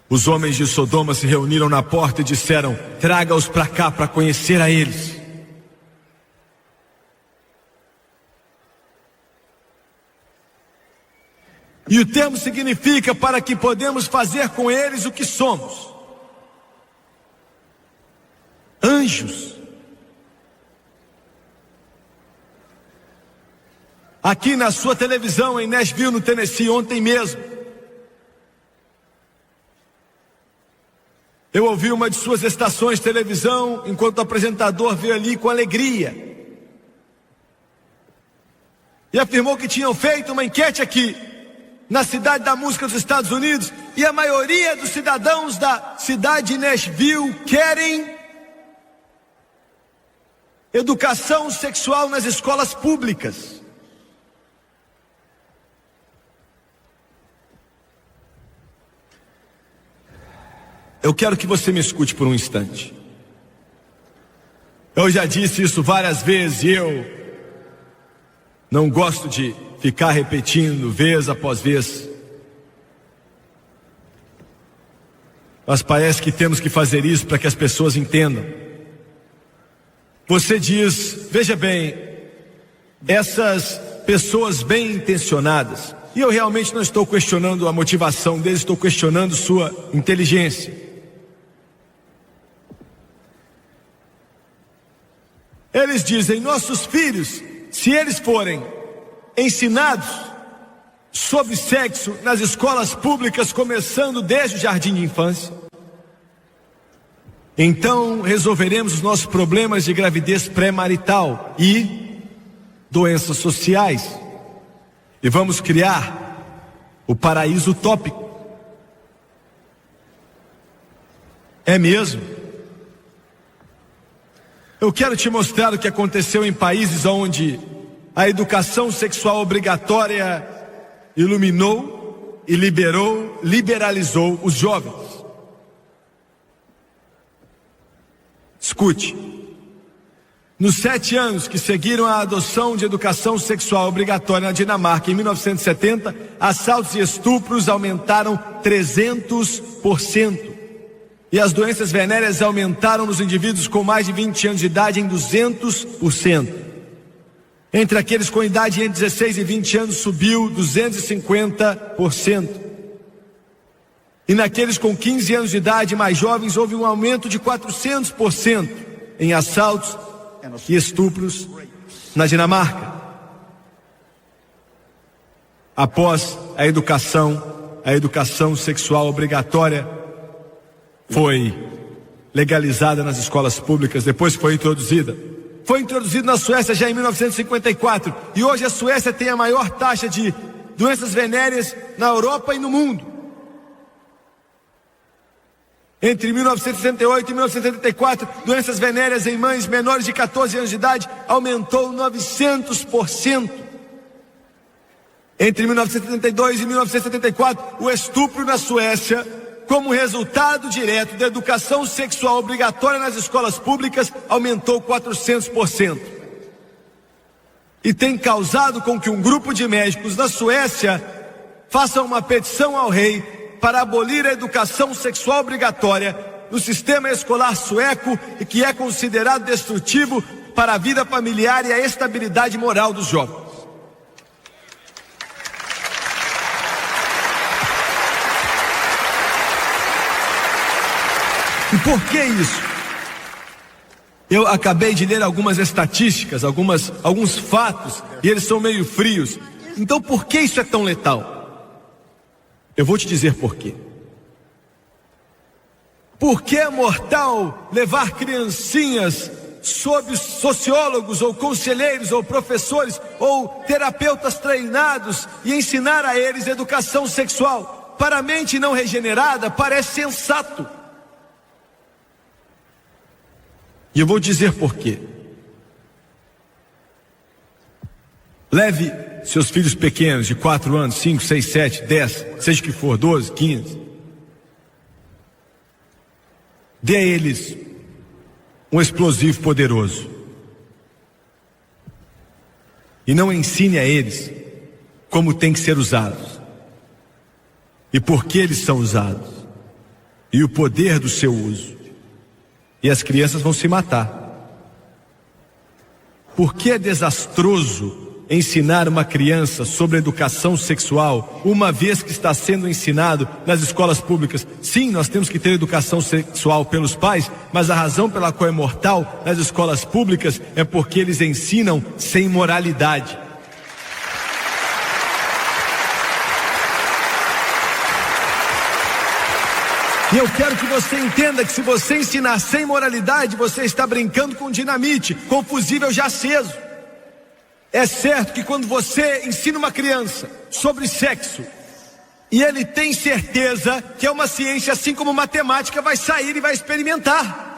os homens de Sodoma se reuniram na porta e disseram: traga-os para cá para conhecer a eles. E o termo significa para que podemos fazer com eles o que somos. Anjos. Aqui na sua televisão em Nashville, no Tennessee, ontem mesmo, eu ouvi uma de suas estações de televisão, enquanto o apresentador veio ali com alegria e afirmou que tinham feito uma enquete aqui na cidade da música dos Estados Unidos, e a maioria dos cidadãos da cidade de Nashville querem educação sexual nas escolas públicas. Eu quero que você me escute por um instante. Eu já disse isso várias vezes e eu não gosto de ficar repetindo vez após vez. Mas parece que temos que fazer isso para que as pessoas entendam. Você diz, veja bem, essas pessoas bem intencionadas, e eu realmente não estou questionando a motivação deles, estou questionando sua inteligência. Eles dizem: nossos filhos, se eles forem ensinados sobre sexo nas escolas públicas, começando desde o jardim de infância, então resolveremos os nossos problemas de gravidez pré-marital e doenças sociais, e vamos criar o paraíso utópico. É mesmo? Eu quero te mostrar o que aconteceu em países onde a educação sexual obrigatória iluminou e liberalizou os jovens. Escute. Nos 7 anos que seguiram a adoção de educação sexual obrigatória na Dinamarca, em 1970, assaltos e estupros aumentaram 300%. E as doenças venéreas aumentaram nos indivíduos com mais de 20 anos de idade em 200%. Entre aqueles com idade entre 16 e 20 anos subiu 250%. E naqueles com 15 anos de idade mais jovens houve um aumento de 400% em assaltos e estupros na Dinamarca. Após a educação sexual obrigatória foi legalizada nas escolas públicas, depois foi introduzida. Foi introduzido na Suécia já em 1954, e hoje a Suécia tem a maior taxa de doenças venéreas na Europa e no mundo. Entre 1968 e 1974, doenças venéreas em mães menores de 14 anos de idade aumentou 900%. Entre 1972 e 1974, o estupro na Suécia, como resultado direto da educação sexual obrigatória nas escolas públicas, aumentou 400%. e tem causado com que um grupo de médicos da Suécia faça uma petição ao rei para abolir a educação sexual obrigatória no sistema escolar sueco, e que é considerado destrutivo para a vida familiar e a estabilidade moral dos jovens. E por que isso? Eu acabei de ler algumas estatísticas, alguns fatos, e eles são meio frios. Então por que isso é tão letal? Eu vou te dizer por quê. Por que é mortal levar criancinhas sob sociólogos ou conselheiros ou professores ou terapeutas treinados e ensinar a eles educação sexual? Para a mente não regenerada parece sensato. E eu vou dizer por quê. Leve seus filhos pequenos de 4 anos, 5, 6, 7, 10, seja o que for, 12, 15. Dê a eles um explosivo poderoso. E não ensine a eles como tem que ser usados. E por que eles são usados. E o poder do seu uso. E as crianças vão se matar. Por que é desastroso ensinar uma criança sobre educação sexual, uma vez que está sendo ensinado nas escolas públicas? Sim, nós temos que ter educação sexual pelos pais, mas a razão pela qual é mortal nas escolas públicas é porque eles ensinam sem moralidade. E eu quero que você entenda que se você ensinar sem moralidade, você está brincando com dinamite, com fusível já aceso. É certo que quando você ensina uma criança sobre sexo, e ele tem certeza que é uma ciência, assim como matemática, vai sair e vai experimentar.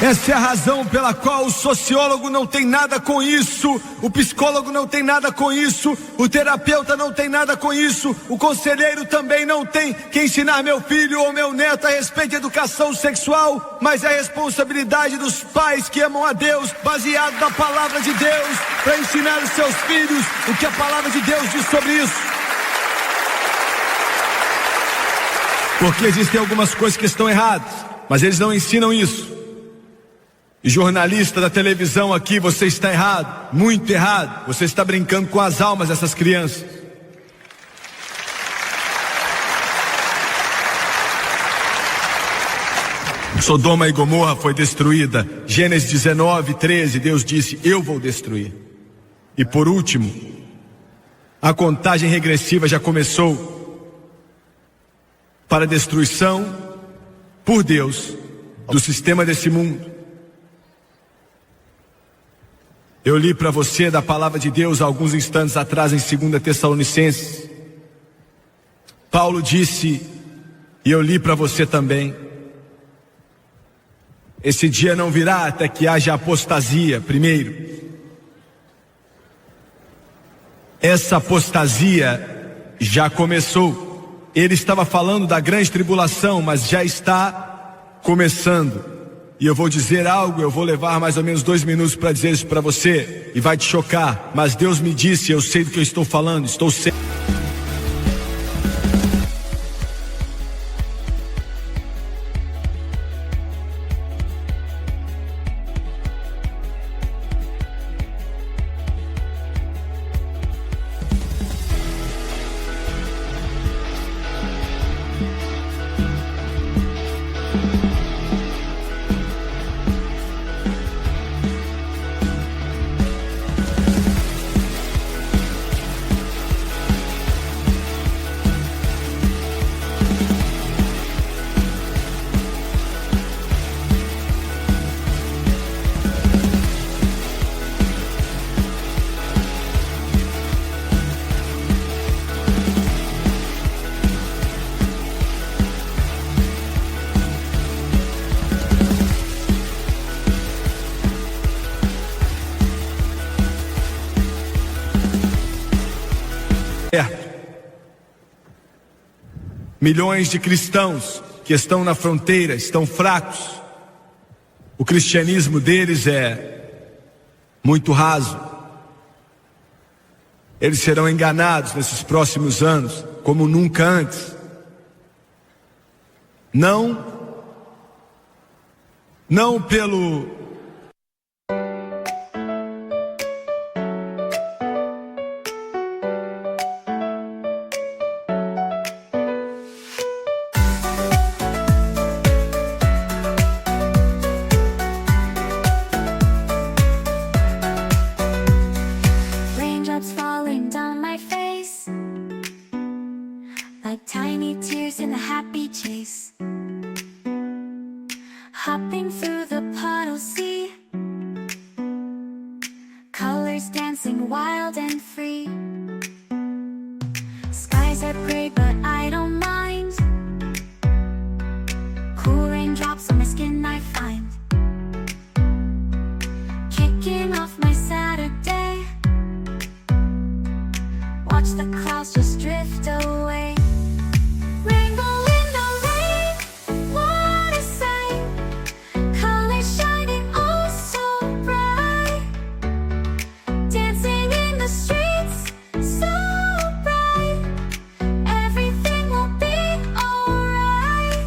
Essa é a razão pela qual o sociólogo não tem nada com isso, o psicólogo não tem nada com isso, o terapeuta não tem nada com isso, o conselheiro também não tem que ensinar meu filho ou meu neto a respeito de educação sexual, mas é a responsabilidade dos pais que amam a Deus, baseado na palavra de Deus, para ensinar os seus filhos o que a palavra de Deus diz sobre isso. Porque existem algumas coisas que estão erradas, mas eles não ensinam isso. E jornalista da televisão aqui, você está errado, muito errado. Você está brincando com as almas dessas crianças. Sodoma e Gomorra foi destruída. Gênesis 19, 13, Deus disse: eu vou destruir. E por último, a contagem regressiva já começou para a destruição por Deus do sistema desse mundo. Eu li para você da palavra de Deus há alguns instantes atrás em 2 Tessalonicenses. Paulo disse, e eu li para você também: esse dia não virá até que haja apostasia primeiro. Essa apostasia já começou. Ele estava falando da grande tribulação, mas já está começando. E eu vou dizer algo, eu vou levar mais ou menos 2 minutos para dizer isso para você, e vai te chocar, mas Deus me disse, eu sei do que eu estou falando, estou certo. Milhões de cristãos que estão na fronteira estão fracos. O cristianismo deles é muito raso. Eles serão enganados nesses próximos anos, como nunca antes. Não pelo Raindrops falling down my face, like tiny tears in a happy chase. Hopping through the puddles, see colors dancing wild and free. Skies are gray but I don't mind. Cool raindrops on my skin I find. Kicking off my Saturday, watch the clouds just drift away. Rainbow in the rain, what a sight. Colors shining oh so bright. Dancing in the streets, so bright. Everything will be alright.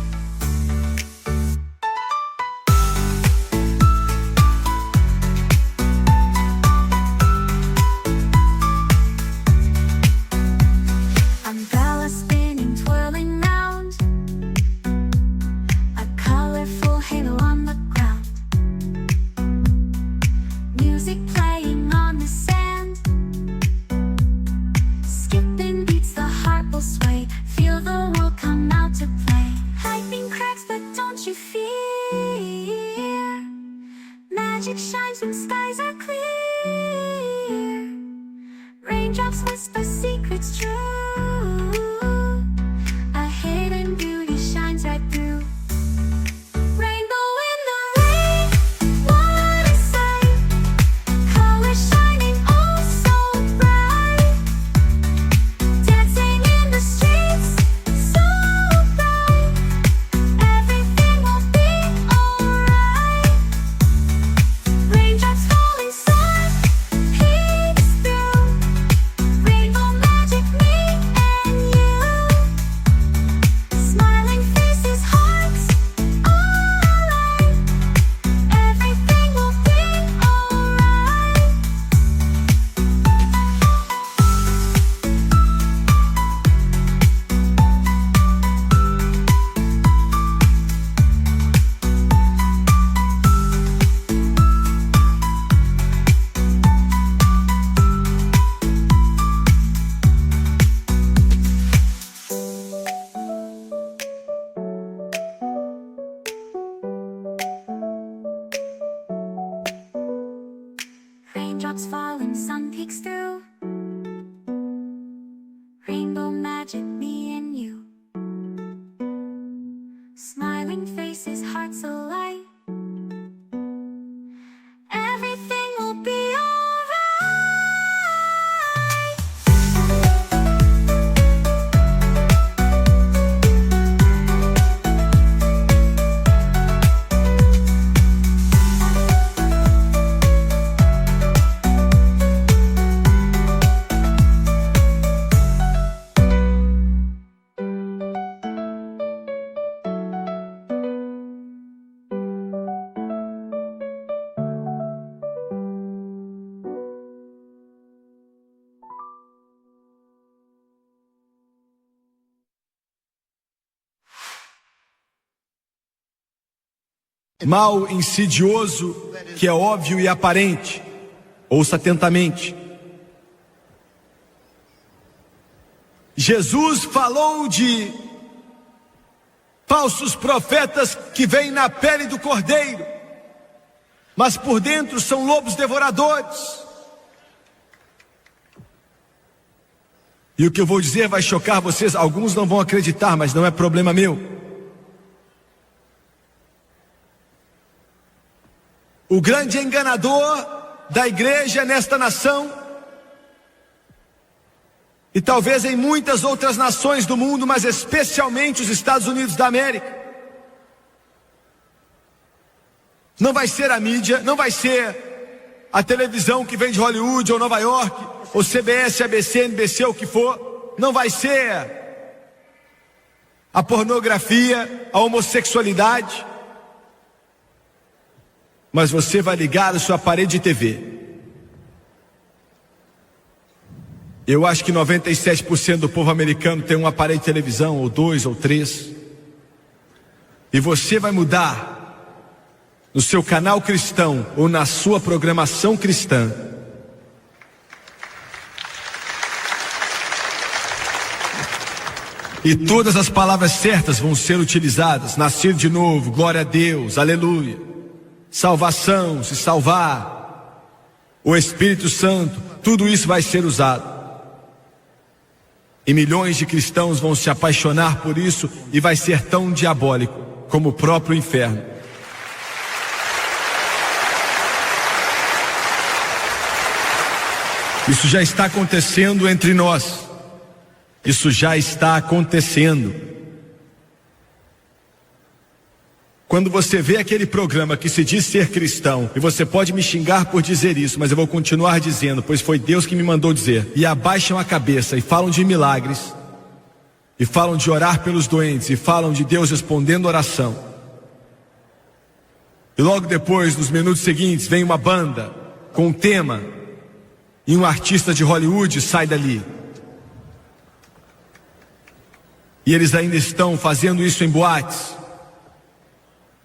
Umbrella spinning, twirling round. A colorful halo on the ground. Music playing on the sand. Skipping beats, the heart will sway. Feel the world come out to play. Lightning cracks, but don't you fear. Magic shines when skies are clear. Raindrops whisper secrets true. A hidden beauty shines right through. Rainbow in the rain, what a sight. Colors shining oh so bright. Dancing in the streets, so bright. Everything will be alright. Raindrops falling soft, peeks through. Rainbow magic, me and you. Smiling faces, hearts alight. Everything will be alright. Raindrops falling, sun peeks through. Rainbow magic, me and you. Smiling faces, hearts alight. Everything will be alright. mal insidioso que é óbvio e aparente. Ouça atentamente. Jesus falou de falsos profetas que vêm na pele do cordeiro, mas por dentro são lobos devoradores. E o que eu vou dizer vai chocar vocês, alguns não vão acreditar, mas não é problema meu. O grande enganador da igreja nesta nação, e talvez em muitas outras nações do mundo, mas especialmente os Estados Unidos da América, Não vai ser a mídia, não vai ser a televisão que vem de Hollywood ou Nova York, ou CBS, ABC, NBC, o que for. Não vai ser a pornografia, a homossexualidade. Mas você vai ligar a sua parede de TV. Eu acho que 97% do povo americano tem um aparelho de televisão, ou 2 ou 3. E você vai mudar no seu canal cristão ou na sua programação cristã e todas as palavras certas vão ser utilizadas. Nascer de novo, glória a Deus, aleluia, salvação, se salvar, o Espírito Santo, tudo isso vai ser usado. E milhões de cristãos vão se apaixonar por isso e vai ser tão diabólico como o próprio inferno. Isso já está acontecendo entre nós. Isso já está acontecendo. Quando você vê aquele programa que se diz ser cristão, e você pode me xingar por dizer isso, mas eu vou continuar dizendo, pois foi Deus que me mandou dizer, e abaixam a cabeça e falam de milagres, e falam de orar pelos doentes, e falam de Deus respondendo oração. E logo depois, nos minutos seguintes, vem uma banda com um tema, e um artista de Hollywood sai dali. E eles ainda estão fazendo isso em boates.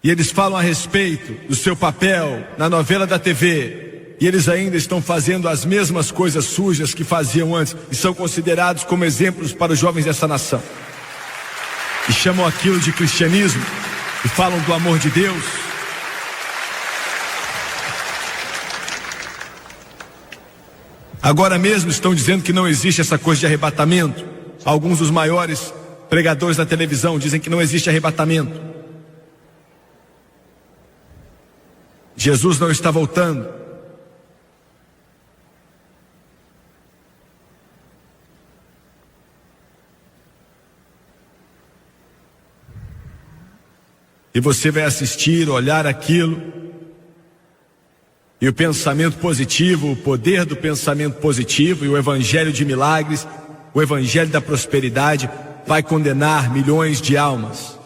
E eles falam a respeito do seu papel na novela da TV. E eles ainda estão fazendo as mesmas coisas sujas que faziam antes. E são considerados como exemplos para os jovens dessa nação. E chamam aquilo de cristianismo. E falam do amor de Deus. Agora mesmo estão dizendo que não existe essa coisa de arrebatamento. Alguns dos maiores pregadores da televisão dizem que não existe arrebatamento. Jesus não está voltando. E você vai assistir, olhar aquilo, e o pensamento positivo, o poder do pensamento positivo e o evangelho de milagres, o evangelho da prosperidade vai condenar milhões de almas.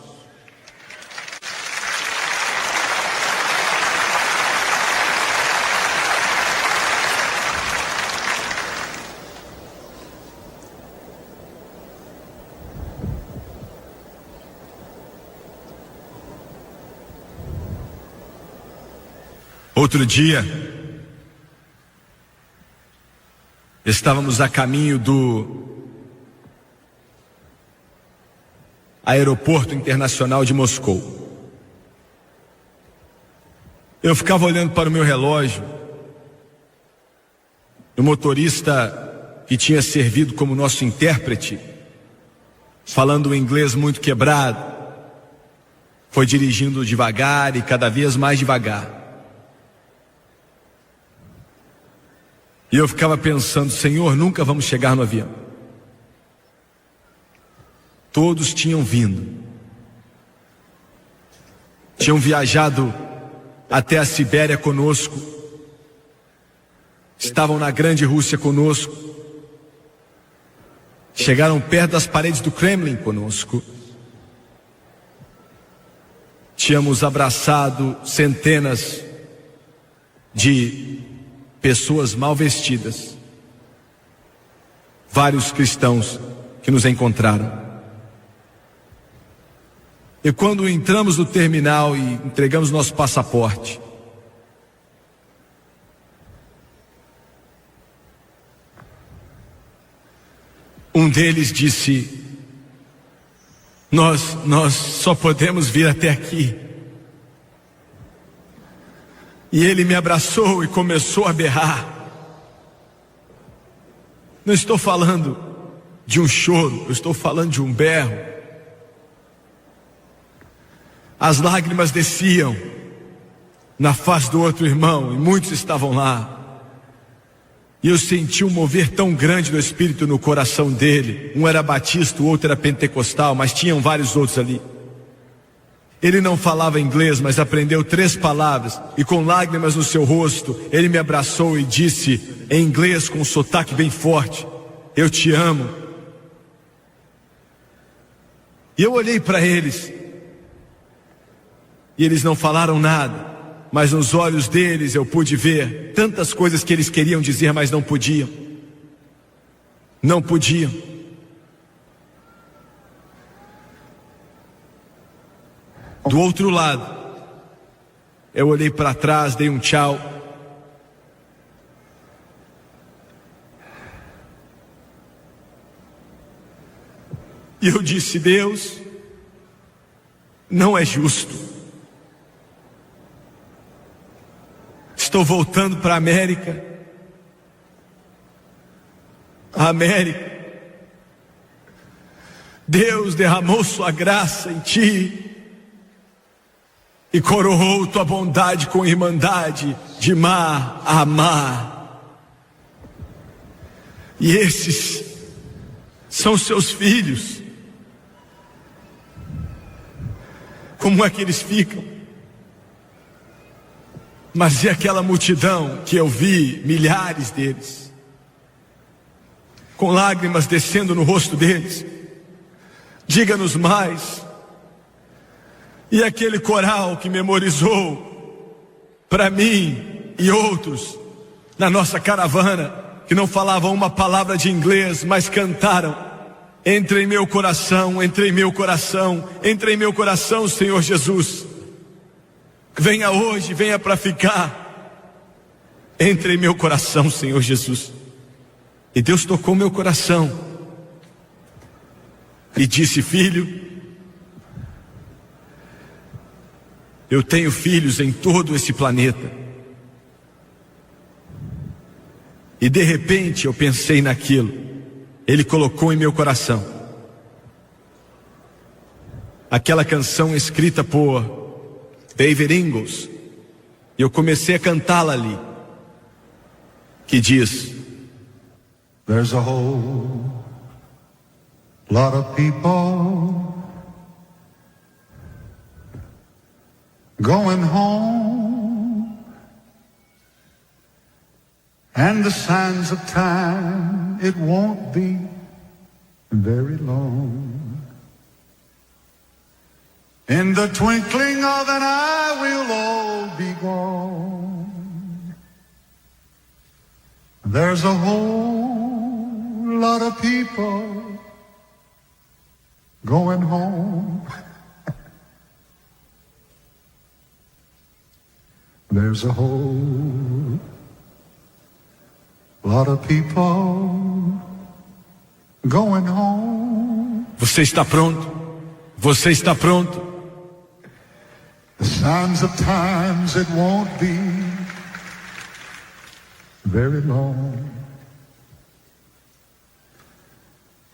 Outro dia, estávamos a caminho do Aeroporto Internacional de Moscou. Eu ficava olhando para o meu relógio. O motorista que tinha servido como nosso intérprete, falando um inglês muito quebrado, foi dirigindo devagar e cada vez mais devagar. E eu ficava pensando, Senhor, nunca vamos chegar no avião. Todos tinham vindo. Tinham viajado até a Sibéria conosco. Estavam na grande Rússia conosco. Chegaram perto das paredes do Kremlin conosco. Tínhamos abraçado centenas de pessoas mal vestidas, vários cristãos que nos encontraram. E quando entramos no terminal e entregamos nosso passaporte, um deles disse, nós só podemos vir até aqui. E ele me abraçou e começou a berrar. Não estou falando de um choro, eu estou falando de um berro. As lágrimas desciam na face do outro irmão, e muitos estavam lá. E eu senti um mover tão grande do Espírito no coração dele. Um era batista, o outro era pentecostal, mas tinham vários outros ali. Ele não falava inglês, mas aprendeu 3 palavras, e com lágrimas no seu rosto, ele me abraçou e disse, em inglês com um sotaque bem forte, eu te amo. E eu olhei para eles, e eles não falaram nada, mas nos olhos deles eu pude ver tantas coisas que eles queriam dizer, mas não podiam. Não podiam. Do outro lado, eu olhei para trás, dei um tchau. E eu disse, Deus, não é justo. Estou voltando para a América. A América. Deus derramou sua graça em ti e coroou tua bondade com irmandade de mar a mar. E esses são seus filhos. Como é que eles ficam? Mas e aquela multidão que eu vi, milhares deles, com lágrimas descendo no rosto deles? Diga-nos mais. E aquele coral que memorizou para mim e outros na nossa caravana, que não falavam uma palavra de inglês, mas cantaram, entra em meu coração, entra em meu coração, entra em meu coração, Senhor Jesus. Venha hoje, venha para ficar. Entra em meu coração, Senhor Jesus. E Deus tocou meu coração e disse, filho, eu tenho filhos em todo esse planeta. E de repente eu pensei naquilo. Ele colocou em meu coração aquela canção escrita por David Ingalls. E eu comecei a cantá-la ali, que diz, There's a whole lot of people going home, and the signs of time, it won't be very long. In the twinkling of an eye, we'll all be gone. There's a whole lot of people going home. There's a whole lot of people going home. Você está pronto? Você está pronto? The signs of times, it won't be very long.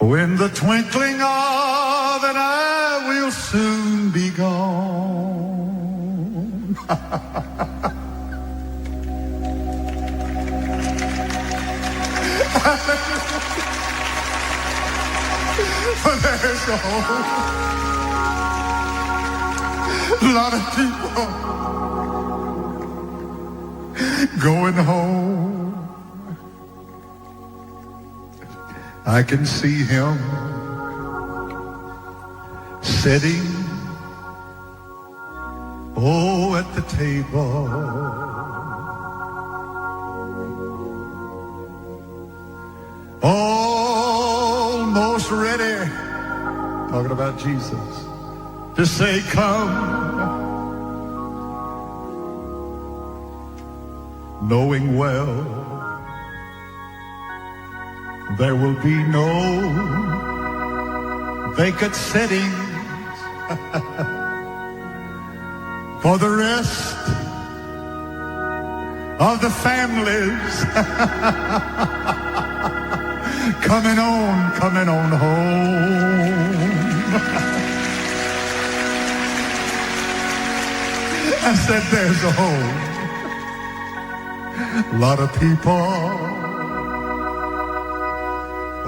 Oh, in the twinkling of an eye, we'll soon be gone. There's a whole lot of people going home. I can see him sitting, oh, at the table, almost ready, talking about Jesus, to say, come, knowing well there will be no vacant sittings for the rest of the families coming on home. I said there's a whole lot of people,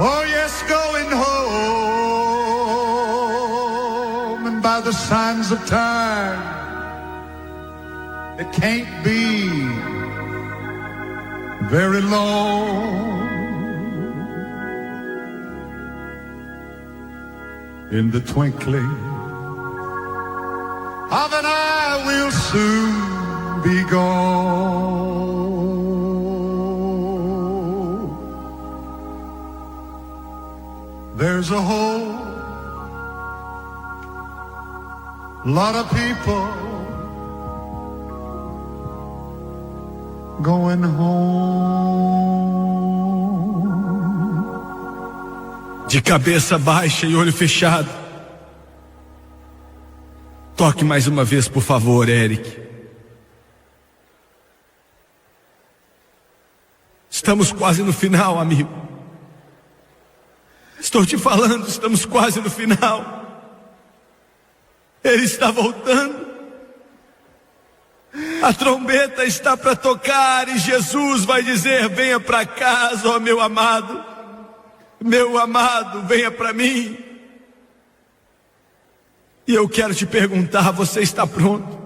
oh yes, going home. And by by the sands of time. It can't be very long. In the twinkling of an eye we'll soon be gone. There's a whole lot of people going home. De cabeça baixa e olho fechado. Toque mais uma vez, por favor, Eric. Estamos quase no final, amigo. Estou te falando, estamos quase no final. Ele está voltando. A trombeta está para tocar e Jesus vai dizer: venha para casa, ó meu amado. Meu amado, venha para mim. E eu quero te perguntar, você está pronto?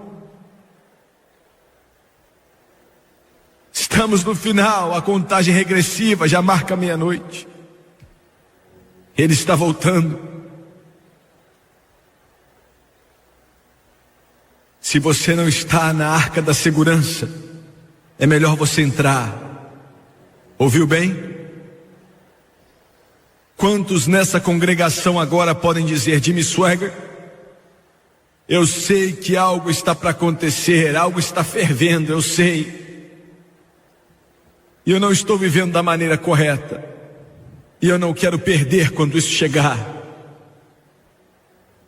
Estamos no final, a contagem regressiva já marca meia-noite. Ele está voltando. Se você não está na arca da segurança, é melhor você entrar. Ouviu bem? Quantos nessa congregação agora podem dizer: Jimmy Swaggart, eu sei que algo está para acontecer, algo está fervendo, eu sei. E eu não estou vivendo da maneira correta. E eu não quero perder quando isso chegar.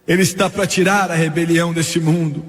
Ele está para tirar a rebelião desse mundo.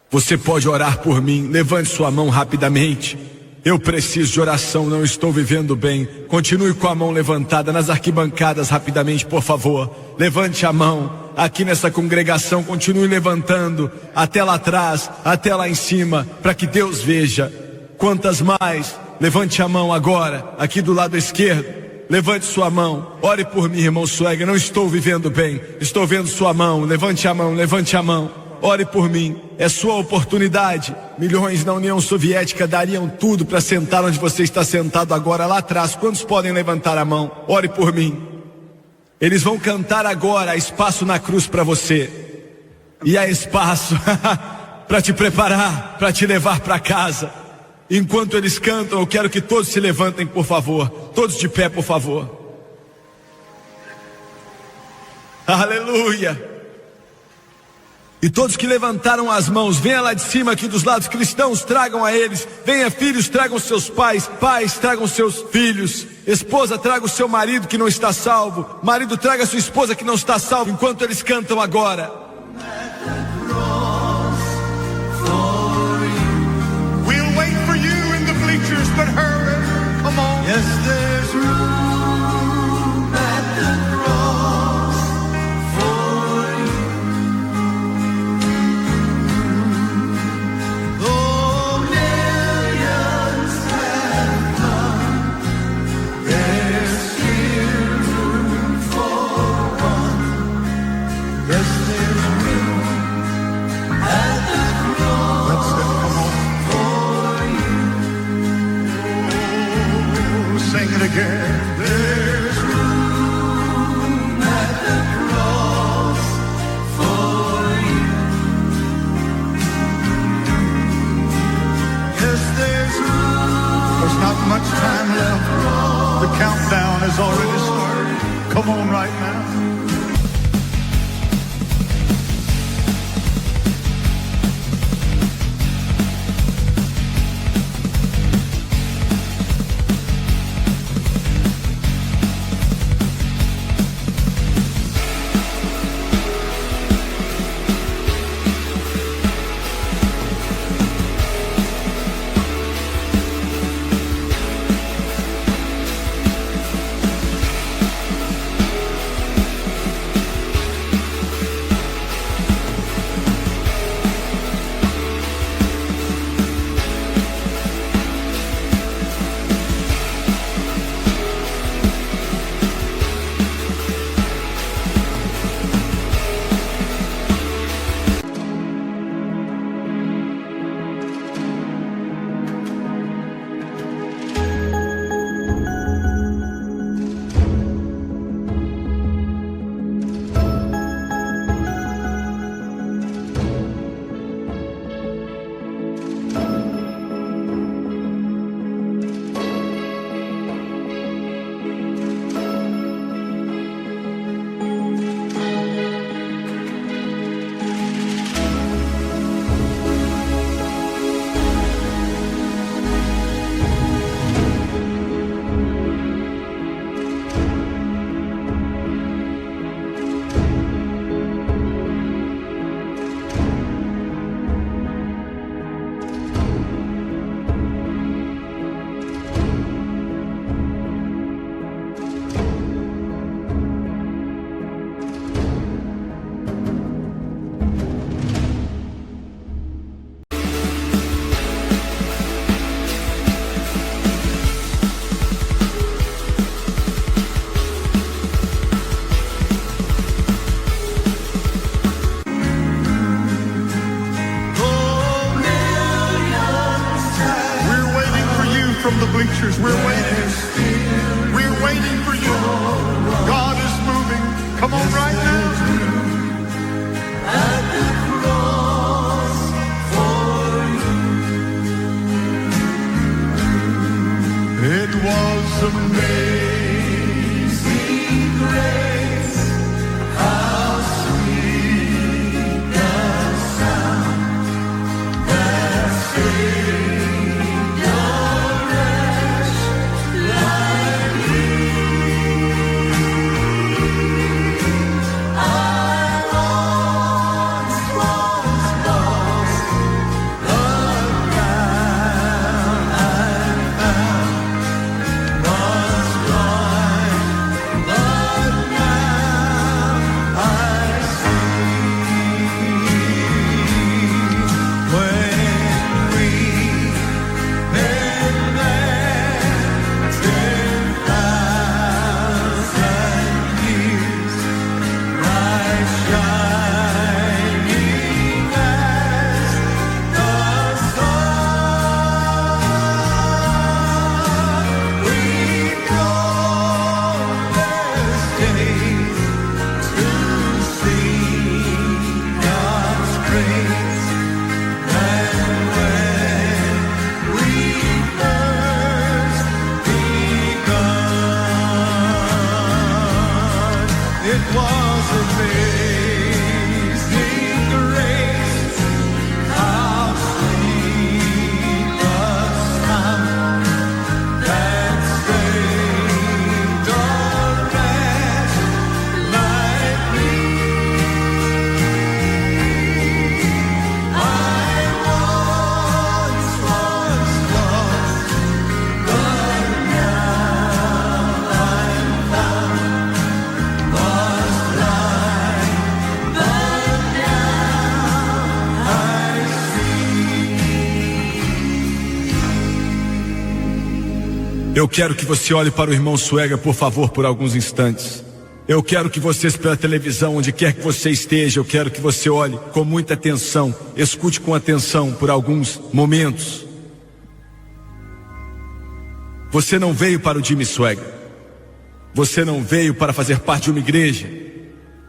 Você pode orar por mim, levante sua mão rapidamente. Eu preciso de oração, não estou vivendo bem. Continue com a mão levantada nas arquibancadas rapidamente, por favor. Levante a mão aqui nessa congregação, continue levantando até lá atrás, até lá em cima, para que Deus veja. Quantas mais? Levante a mão agora, aqui do lado esquerdo. Levante sua mão, ore por mim, irmão Swaggart. Não estou vivendo bem, estou vendo sua mão. Levante a mão, levante a mão. Ore por mim, é sua oportunidade. Milhões na União Soviética dariam tudo para sentar onde você está sentado agora, lá atrás. Quantos podem levantar a mão? Ore por mim. Eles vão cantar agora: há espaço na cruz para você. E há espaço para te preparar, para te levar para casa. Enquanto eles cantam, eu quero que todos se levantem, por favor. Todos de pé, por favor. Aleluia. E todos que levantaram as mãos, venha lá de cima aqui dos lados cristãos, tragam a eles. Venha, filhos, tragam seus pais. Pais, tragam seus filhos. Esposa, traga o seu marido que não está salvo. Marido, traga a sua esposa que não está salvo. Enquanto eles cantam agora. We'll wait for you in the bleachers, but hurry, come on. Yes, there's room at the cross for you. Though millions have come, there's still room for one. Yes, there's room at the cross. That's it, come on. Sing it again. There's room at the cross for you. Yes, there's room. There's not much time left. The countdown has already started. Come on right now. from the bleachers. We're waiting. We're waiting for you. God is moving. Come on right now. At the cross for you. It was amazing grace. How sweet the sound that saved a wretch like me. I once was lost, but now I'm found. Was blind, but now I see. When we met there 10,000 years, bright shining as the sun, we promised days to see God's grace. And when we first begun, it was amazing grace. How sweet the sound that saved a wretch like me. I once was lost, but now I'm found. Was blind, but now I Eu quero que você olhe para o irmão Suega, por favor, por alguns instantes. Eu quero que vocês pela televisão, onde quer que você esteja, eu quero que você olhe com muita atenção, escute com atenção por alguns momentos. Você não veio para o Jimmy Swaggart. Você não veio para fazer parte de uma igreja.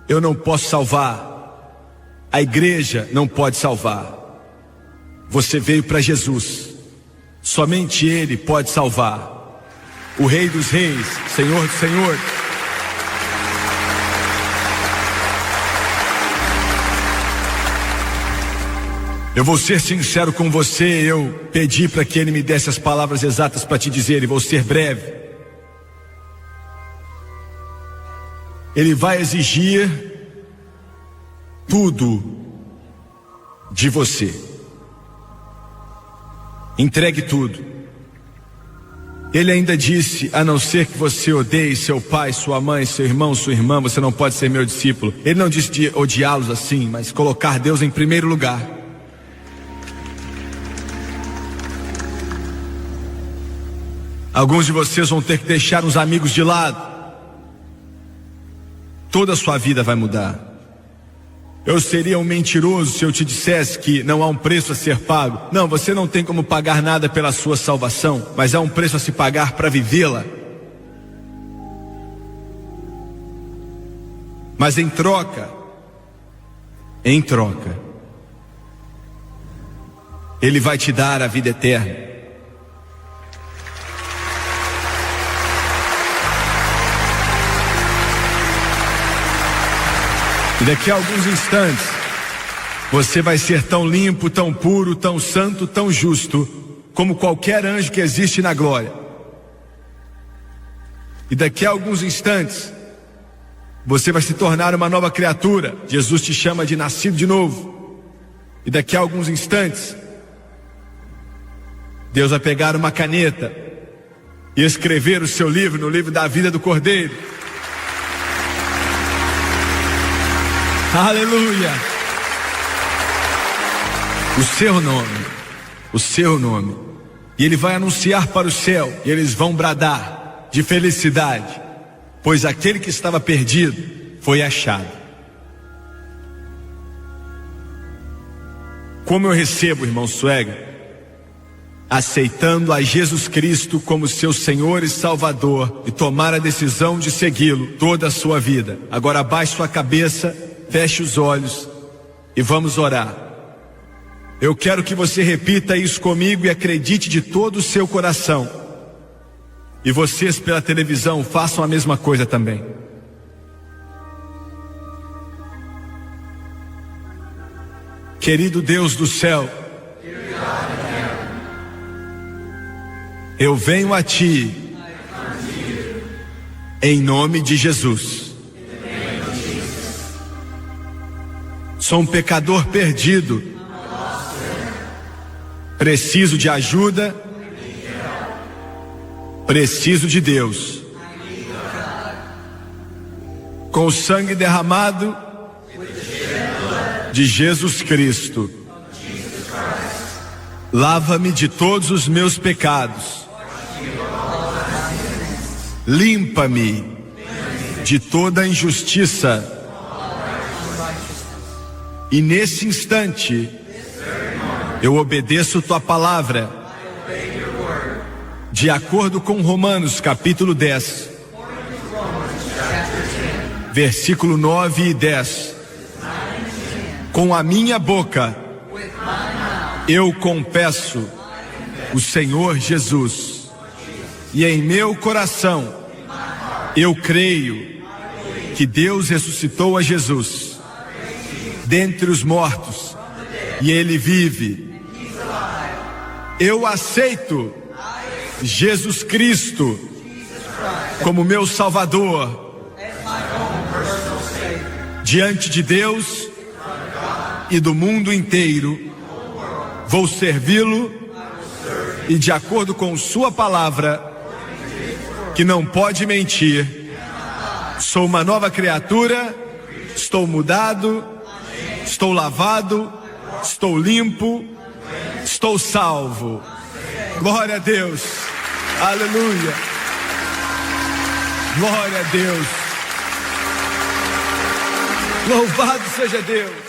Eu não posso salvar. A igreja não pode salvar. Você veio para Jesus. Somente Ele pode salvar. O Rei dos Reis, Senhor dos Senhores. Eu vou ser sincero com você. Eu pedi para que ele me desse as palavras exatas para te dizer, e vou ser breve. Ele vai exigir tudo de você. Entregue tudo. Ele ainda disse, a não ser que você odeie seu pai, sua mãe, seu irmão, sua irmã, você não pode ser meu discípulo. Ele não disse de odiá-los assim, mas colocar Deus em primeiro lugar. Alguns de vocês vão ter que deixar uns amigos de lado. Toda a sua vida vai mudar. Eu seria um mentiroso se eu te dissesse que não há um preço a ser pago. Não, você não tem como pagar nada pela sua salvação, mas há um preço a se pagar para vivê-la. Mas em troca, Ele vai te dar a vida eterna. E daqui a alguns instantes, você vai ser tão limpo, tão puro, tão santo, tão justo, como qualquer anjo que existe na glória. E daqui a alguns instantes, você vai se tornar uma nova criatura. Jesus te chama de nascido de novo. E daqui a alguns instantes, Deus vai pegar uma caneta e escrever o seu livro no livro da vida do Cordeiro. Aleluia! O seu nome. E Ele vai anunciar para o céu, e eles vão bradar de felicidade, pois aquele que estava perdido foi achado. Como eu recebo, irmão Suega, aceitando a Jesus Cristo como seu Senhor e Salvador e tomar a decisão de segui-lo toda a sua vida. Agora abaixe sua cabeça, feche os olhos e vamos orar. Eu quero que você repita isso comigo e acredite de todo o seu coração. E vocês pela televisão façam a mesma coisa também. Querido Deus do céu, eu venho a Ti em nome de Jesus. Sou um pecador perdido, preciso de ajuda, preciso de Deus. Com o sangue derramado de Jesus Cristo, lava-me de todos os meus pecados, limpa-me de toda injustiça. E nesse instante eu obedeço tua palavra, de acordo com Romanos capítulo 10, versículo 9 e 10. Com a minha boca eu confesso o Senhor Jesus, e em meu coração eu creio que Deus ressuscitou a Jesus dentre os mortos e Ele vive. Eu aceito Jesus Cristo como meu Salvador. Diante de Deus e do mundo inteiro, vou servi-lo e de acordo com sua palavra, que não pode mentir, sou uma nova criatura, estou mudado, estou lavado, estou limpo, estou salvo. Glória a Deus, aleluia, glória a Deus, louvado seja Deus.